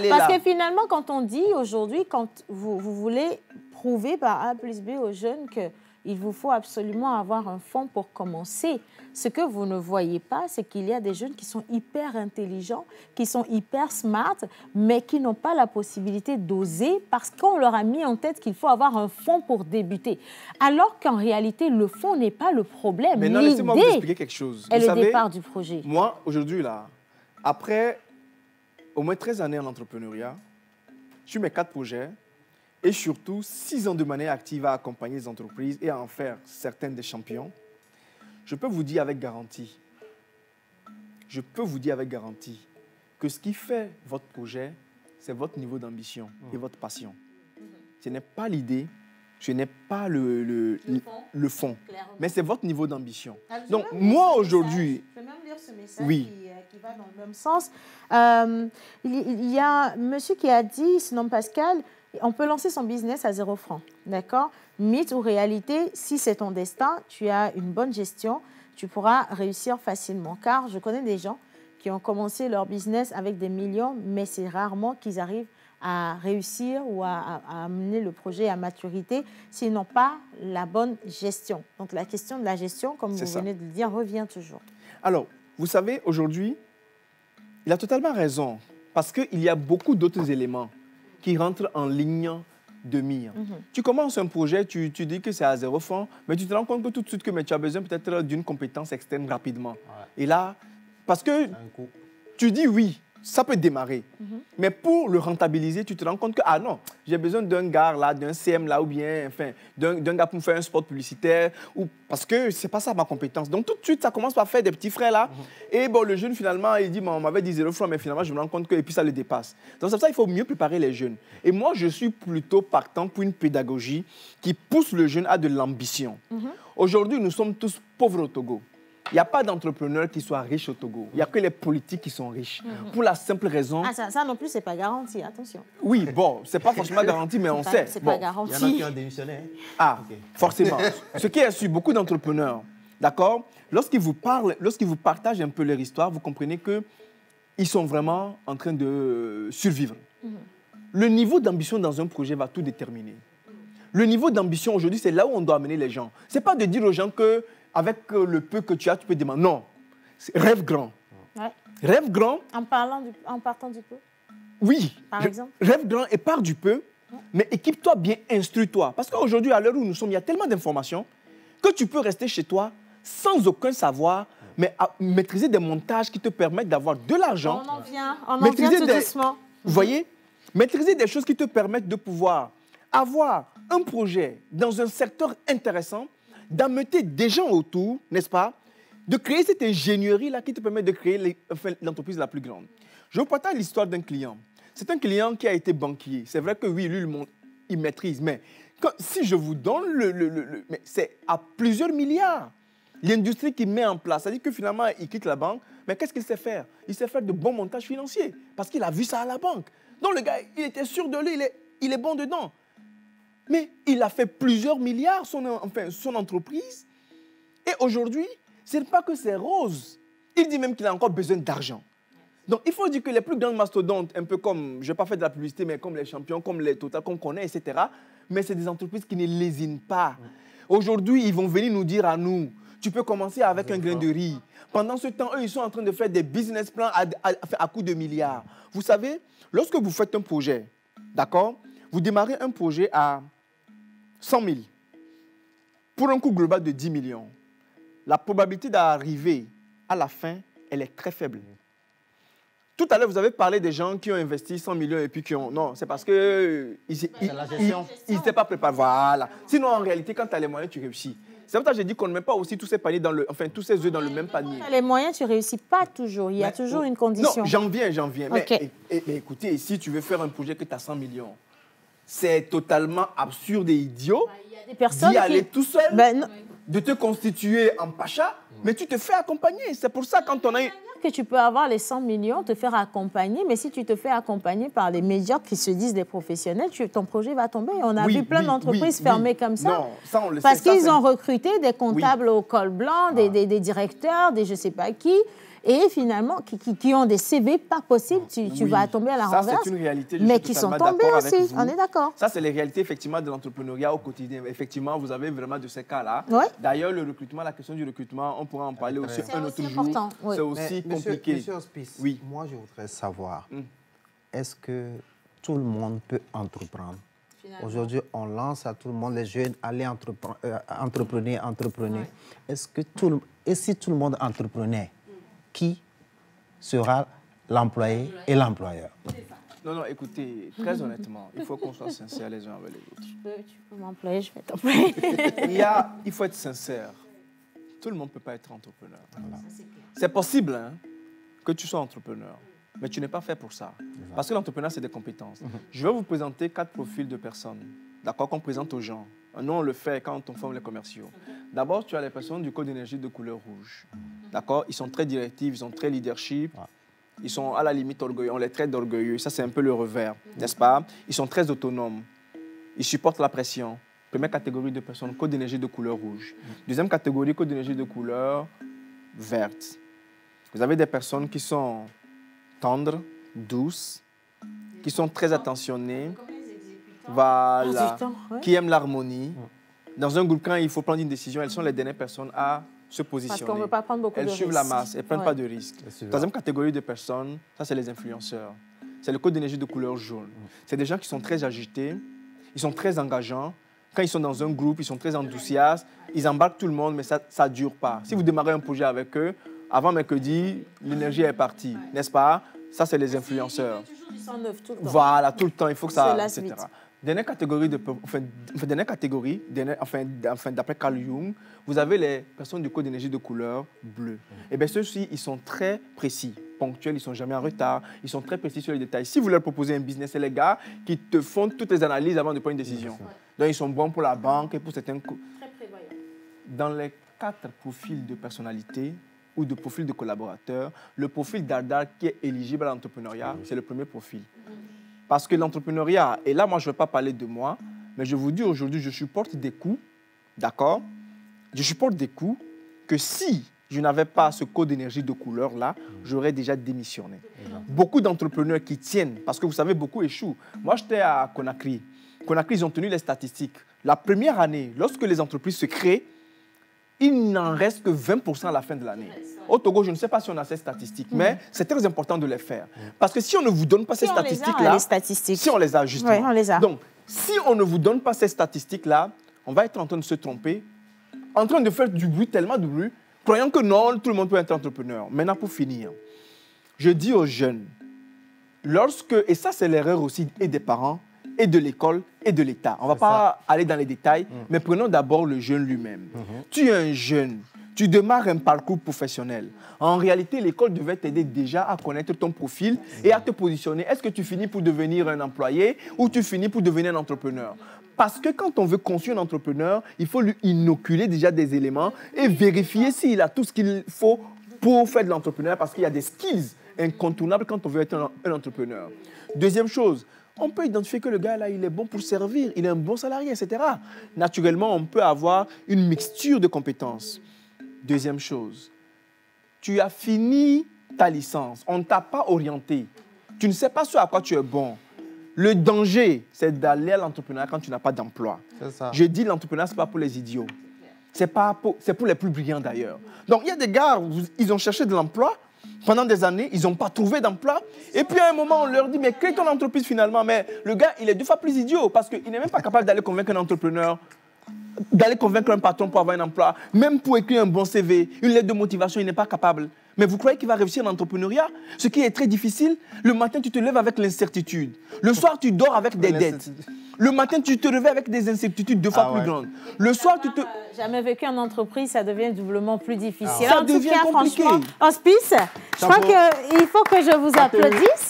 Parce que finalement, quand on dit aujourd'hui, quand vous voulez prouver par A plus B aux jeunes qu'il vous faut absolument avoir un fonds pour commencer, ce que vous ne voyez pas, c'est qu'il y a des jeunes qui sont hyper intelligents, qui sont hyper smart, mais qui n'ont pas la possibilité d'oser parce qu'on leur a mis en tête qu'il faut avoir un fonds pour débuter. Alors qu'en réalité, le fonds n'est pas le problème. Mais non, laissez-moi vous expliquer quelque chose. Est le départ du projet. Moi, aujourd'hui, là, après au moins 13 années en entrepreneuriat, sur mes 4 projets, et surtout 6 ans de manière active à accompagner les entreprises et à en faire certaines des champions, je peux vous dire avec garantie, que ce qui fait votre projet, c'est votre niveau d'ambition et votre passion. Ce n'est pas l'idée, ce n'est pas le fond, mais c'est votre niveau d'ambition. Donc moi aujourd'hui... Je peux même lire ce message qui va dans le même sens. Il y a un monsieur qui a dit, il se nomme Pascal, on peut lancer son business à 0 francs, d'accord? Mythe ou réalité, si c'est ton destin, tu as une bonne gestion, tu pourras réussir facilement. Car je connais des gens qui ont commencé leur business avec des millions, mais c'est rarement qu'ils arrivent à réussir ou à amener le projet à maturité s'ils n'ont pas la bonne gestion. Donc la question de la gestion, comme vous venez de le dire, revient toujours. Alors, vous savez, aujourd'hui, il a totalement raison, parce qu'il y a beaucoup d'autres éléments qui rentrent en ligne de mire. Tu commences un projet, tu dis que c'est à 0 francs, mais tu te rends compte que tout de suite que tu as besoin peut-être d'une compétence externe rapidement. Et là, parce que tu dis oui, ça peut démarrer. Mais pour le rentabiliser, tu te rends compte que, ah non, j'ai besoin d'un gars là, d'un CM là, ou bien enfin, d'un gars pour me faire un spot publicitaire, ou, parce que c'est pas ça ma compétence. Donc tout de suite, ça commence par faire des petits frais là. Et bon, le jeune finalement, il dit, on m'avait dit 0 francs, mais finalement, je me rends compte que, et puis ça le dépasse. Donc c'est pour ça qu'il faut mieux préparer les jeunes. Et moi, je suis plutôt partant pour une pédagogie qui pousse le jeune à de l'ambition. Aujourd'hui, nous sommes tous pauvres au Togo. Il n'y a pas d'entrepreneur qui soit riche au Togo. Il n'y a que les politiques qui sont riches. Pour la simple raison... Ah, ça non plus, ce n'est pas garanti, attention. Oui, bon, ce n'est pas forcément garanti, mais on sait. C'est pas garanti. Il y en a qui ont démissionné. Ah, forcément. Ce qui est sûr, beaucoup d'entrepreneurs, d'accord, lorsqu'ils vous parlent, lorsqu'ils vous partagent un peu leur histoire, vous comprenez qu'ils sont vraiment en train de survivre. Le niveau d'ambition dans un projet va tout déterminer. Le niveau d'ambition aujourd'hui, c'est là où on doit amener les gens. Ce n'est pas de dire aux gens que avec le peu que tu as, tu peux demander. Non, rêve grand. Rêve grand. En partant du peu. Oui. Par exemple. Rêve grand et pars du peu, mais équipe-toi bien, instruis-toi. Parce qu'aujourd'hui, à l'heure où nous sommes, il y a tellement d'informations que tu peux rester chez toi sans aucun savoir, mais à maîtriser des montages qui te permettent d'avoir de l'argent. On en vient tout doucement. Vous voyez, maîtriser des choses qui te permettent de pouvoir avoir un projet dans un secteur intéressant, d'amener des gens autour, n'est-ce pas, de créer cette ingénierie-là qui te permet de créer l'entreprise la plus grande. Je vous partage l'histoire d'un client. C'est un client qui a été banquier. C'est vrai que oui, lui, il maîtrise, mais si je vous donne mais c'est à plusieurs milliards. L'industrie qu'il met en place, c'est-à-dire que finalement, il quitte la banque, mais qu'est-ce qu'il sait faire? Il sait faire de bons montages financiers, parce qu'il a vu ça à la banque. Donc le gars, il était sûr de lui, il est bon dedans. Mais il a fait plusieurs milliards, son entreprise. Et aujourd'hui, ce n'est pas que c'est rose. Il dit même qu'il a encore besoin d'argent. Donc, il faut dire que les plus grands mastodontes, un peu comme, je ne vais pas faire de la publicité, mais comme les champions, comme les Total, qu'on connaît, etc., mais c'est des entreprises qui ne lésinent pas. Aujourd'hui, ils vont venir nous dire à nous, tu peux commencer avec un grain de riz. Pendant ce temps, eux, ils sont en train de faire des business plans à coût de milliards. Vous savez, lorsque vous faites un projet, d'accord, vous démarrez un projet à 100 000 pour un coût global de 10 millions. La probabilité d'arriver à la fin, elle est très faible. Tout à l'heure, vous avez parlé des gens qui ont investi 100 millions et puis qui ont... Non, c'est parce qu'ils n'étaient pas préparés. Voilà. Sinon, en réalité, quand tu as les moyens, tu réussis. C'est pour ça que j'ai dit qu'on ne met pas aussi tous ces paniers dans le, enfin tous ces œufs dans le même panier. Les moyens, tu ne réussis pas toujours. Il y a toujours une condition. Non, j'en viens. Okay. Mais écoutez, si tu veux faire un projet que tu as 100 millions, c'est totalement absurde et idiot d'y aller tout seul, de te constituer en pacha, mais tu te fais accompagner. C'est pour ça quand on a... que tu peux avoir les 100 millions, te faire accompagner, mais si tu te fais accompagner par les médiocres qui se disent des professionnels, ton projet va tomber. On a vu plein d'entreprises fermées comme ça. Non, ça on le parce sait. qu'ils ont recruté des comptables au col blanc, des directeurs, des je ne sais pas qui, et finalement, qui ont des CV pas possibles, tu vas tomber à la renverse. Ça, c'est une réalité. Mais qui sont tombés aussi, on est d'accord. Ça, c'est les réalités, effectivement, de l'entrepreneuriat au quotidien. Effectivement, vous avez vraiment de ces cas-là. Ouais. D'ailleurs, le recrutement, la question du recrutement, on pourra en parler aussi un autre jour. C'est aussi compliqué. Monsieur Hospice, moi, je voudrais savoir, est-ce que tout le monde peut entreprendre? Aujourd'hui, on lance à tout le monde, les jeunes, allez entreprenez. Est-ce que et si tout le monde entreprenait, qui sera l'employé et l'employeur? Non, écoutez, très honnêtement, il faut qu'on soit sincères les uns avec les autres. Tu peux m'employer, je vais t'employer. Il faut être sincère. Tout le monde ne peut pas être entrepreneur. Voilà. C'est possible que tu sois entrepreneur, mais tu n'es pas fait pour ça. Parce que l'entrepreneuriat, c'est des compétences. Je vais vous présenter 4 profils de personnes, d'accord, qu'on présente aux gens. Nous, on le fait quand on forme les commerciaux. D'abord, tu as les personnes du code d'énergie de couleur rouge. D'accord? Ils sont très directifs, ils sont très leadership. Ils sont à la limite orgueilleux. On les traite d'orgueilleux. Ça, c'est un peu le revers, n'est-ce pas? Ils sont très autonomes. Ils supportent la pression. Première catégorie de personnes, code d'énergie de couleur rouge. Deuxième catégorie, code d'énergie de couleur verte. Vous avez des personnes qui sont tendres, douces, qui sont très attentionnées. Voilà, qui aiment l'harmonie. Dans un groupe, quand il faut prendre une décision, elles sont les dernières personnes à se positionner. Parce qu'on ne veut pas prendre beaucoup de risques. Elles suivent la masse, elles ne prennent pas de risques. Troisième catégorie de personnes, ça c'est les influenceurs. C'est le code d'énergie de couleur jaune. C'est des gens qui sont très agités, ils sont très engageants. Quand ils sont dans un groupe, ils sont très enthousiastes, ils embarquent tout le monde, mais ça ne dure pas. Si vous démarrez un projet avec eux, avant mercredi, l'énergie est partie, n'est-ce pas? Ça, c'est les influenceurs. Voilà, tout le temps, il faut que ça... etc. Dernière catégorie, d'après Carl Jung, vous avez les personnes du code d'énergie de couleur bleue. Et bien ceux-ci, ils sont très précis, ponctuels, ils ne sont jamais en retard, ils sont très précis sur les détails. Si vous leur proposez un business, c'est les gars qui te font toutes les analyses avant de prendre une décision. Donc ils sont bons pour la banque et pour certains... Très prévoyants. Dans les 4 profils de personnalité ou de profil de collaborateur, le profil d'Ardar qui est éligible à l'entrepreneuriat, c'est le premier profil. Parce que l'entrepreneuriat, et là, moi, je ne vais pas parler de moi, mais je vous dis aujourd'hui, je supporte des coûts, d'accord? Je supporte des coûts que si je n'avais pas ce code d'énergie de couleur-là, j'aurais déjà démissionné. Beaucoup d'entrepreneurs qui tiennent, parce que vous savez, beaucoup échouent. Moi, j'étais à Conakry. Conakry, ils ont tenu les statistiques. La première année, lorsque les entreprises se créent, il n'en reste que 20% à la fin de l'année. Au Togo, je ne sais pas si on a ces statistiques, mais c'est très important de les faire. Parce que si on ne vous donne pas ces statistiques-là... Si on les a, justement. Oui, on les a. Donc, si on ne vous donne pas ces statistiques-là, on va être en train de se tromper, en train de faire du bruit, tellement de bruit, croyant que non, tout le monde peut être entrepreneur. Maintenant, pour finir, je dis aux jeunes, et ça c'est l'erreur aussi et des parents, et de l'école et de l'État. On ne va pas aller dans les détails, mais prenons d'abord le jeune lui-même. Tu es un jeune, tu démarres un parcours professionnel. En réalité, l'école devait t'aider déjà à connaître ton profil et à te positionner. Est-ce que tu finis pour devenir un employé ou tu finis pour devenir un entrepreneur? Parce que quand on veut construire un entrepreneur, il faut lui inoculer déjà des éléments et vérifier s'il a tout ce qu'il faut pour faire de l'entrepreneuriat, parce qu'il y a des skills incontournables quand on veut être un entrepreneur. Deuxième chose, on peut identifier que le gars, là, il est bon pour servir, il est un bon salarié, etc. Naturellement, on peut avoir une mixture de compétences. Deuxième chose, tu as fini ta licence, on ne t'a pas orienté. Tu ne sais pas ce à quoi tu es bon. Le danger, c'est d'aller à l'entrepreneuriat quand tu n'as pas d'emploi. Je dis l'entrepreneuriat, ce n'est pas pour les idiots. C'est pour les plus brillants d'ailleurs. Donc, il y a des gars, ils ont cherché de l'emploi, pendant des années, ils n'ont pas trouvé d'emploi. Et puis à un moment, on leur dit, mais crée ton entreprise finalement. Mais le gars, il est 2 fois plus idiot parce qu'il n'est même pas capable d'aller convaincre un entrepreneur, d'aller convaincre un patron pour avoir un emploi. Même pour écrire un bon CV, une lettre de motivation, il n'est pas capable. Mais vous croyez qu'il va réussir l'entrepreneuriat? Ce qui est très difficile, le matin, tu te lèves avec l'incertitude. Le soir, tu dors avec des dettes. Le matin, tu te réveilles avec des incertitudes 2 fois plus grandes. Le soir, tu te... Jamais vécu en entreprise, ça devient doublement plus difficile. Ça devient compliqué. Hospice, je crois qu'il faut que je vous applaudisse.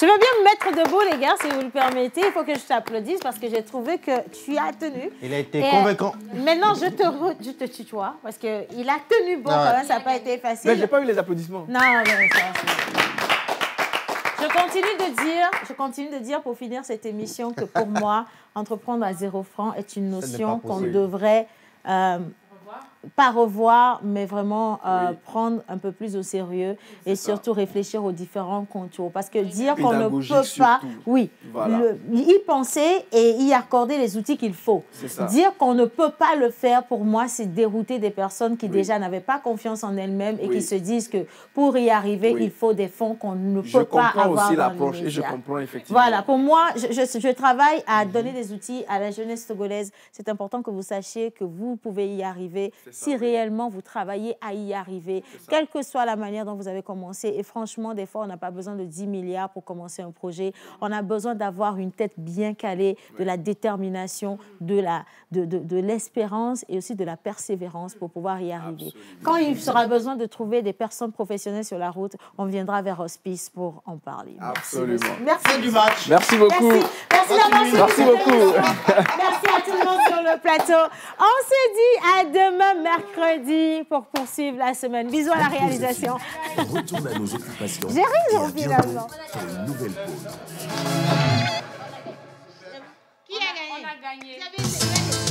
Je veux bien me mettre debout, les gars, si vous le permettez. Il faut que je t'applaudisse parce que j'ai trouvé que tu as tenu. Il a été convaincant. Maintenant, je te tutoie parce qu'il a tenu bon, quand même, ça n'a pas été facile. Mais je n'ai pas eu les applaudissements. Non, mais ça... Je continue de dire pour finir cette émission que pour moi, entreprendre à 0 francs est une notion qu'on devrait pas revoir, mais vraiment prendre un peu plus au sérieux et surtout réfléchir aux différents contours. Parce que dire qu'on ne peut pas, y penser et y accorder les outils qu'il faut. Dire qu'on ne peut pas le faire, pour moi, c'est dérouter des personnes qui déjà n'avaient pas confiance en elles-mêmes et qui se disent que pour y arriver, il faut des fonds qu'on ne peut pas avoir. Je comprends aussi l'approche et je comprends effectivement. Voilà, pour moi, je travaille à donner des outils à la jeunesse togolaise. C'est important que vous sachiez que vous pouvez y arriver si réellement vous travaillez à y arriver, quelle que soit la manière dont vous avez commencé. Et franchement, des fois, on n'a pas besoin de 10 milliards pour commencer un projet. On a besoin d'avoir une tête bien calée, de la détermination, de l'espérance et aussi de la persévérance pour pouvoir y arriver. Absolument. Quand il sera besoin de trouver des personnes professionnelles sur la route, on viendra vers Hospice pour en parler. Absolument. Merci du match. Merci beaucoup. Merci d'avoir suivi. Merci beaucoup. Merci à tout le monde sur le plateau. On se dit à demain, mercredi, pour poursuivre la semaine. Bisous à la réalisation. Retourne à nos occupations. J'ai raison, finalement. Pour une nouvelle pause. Qui a gagné? On a gagné.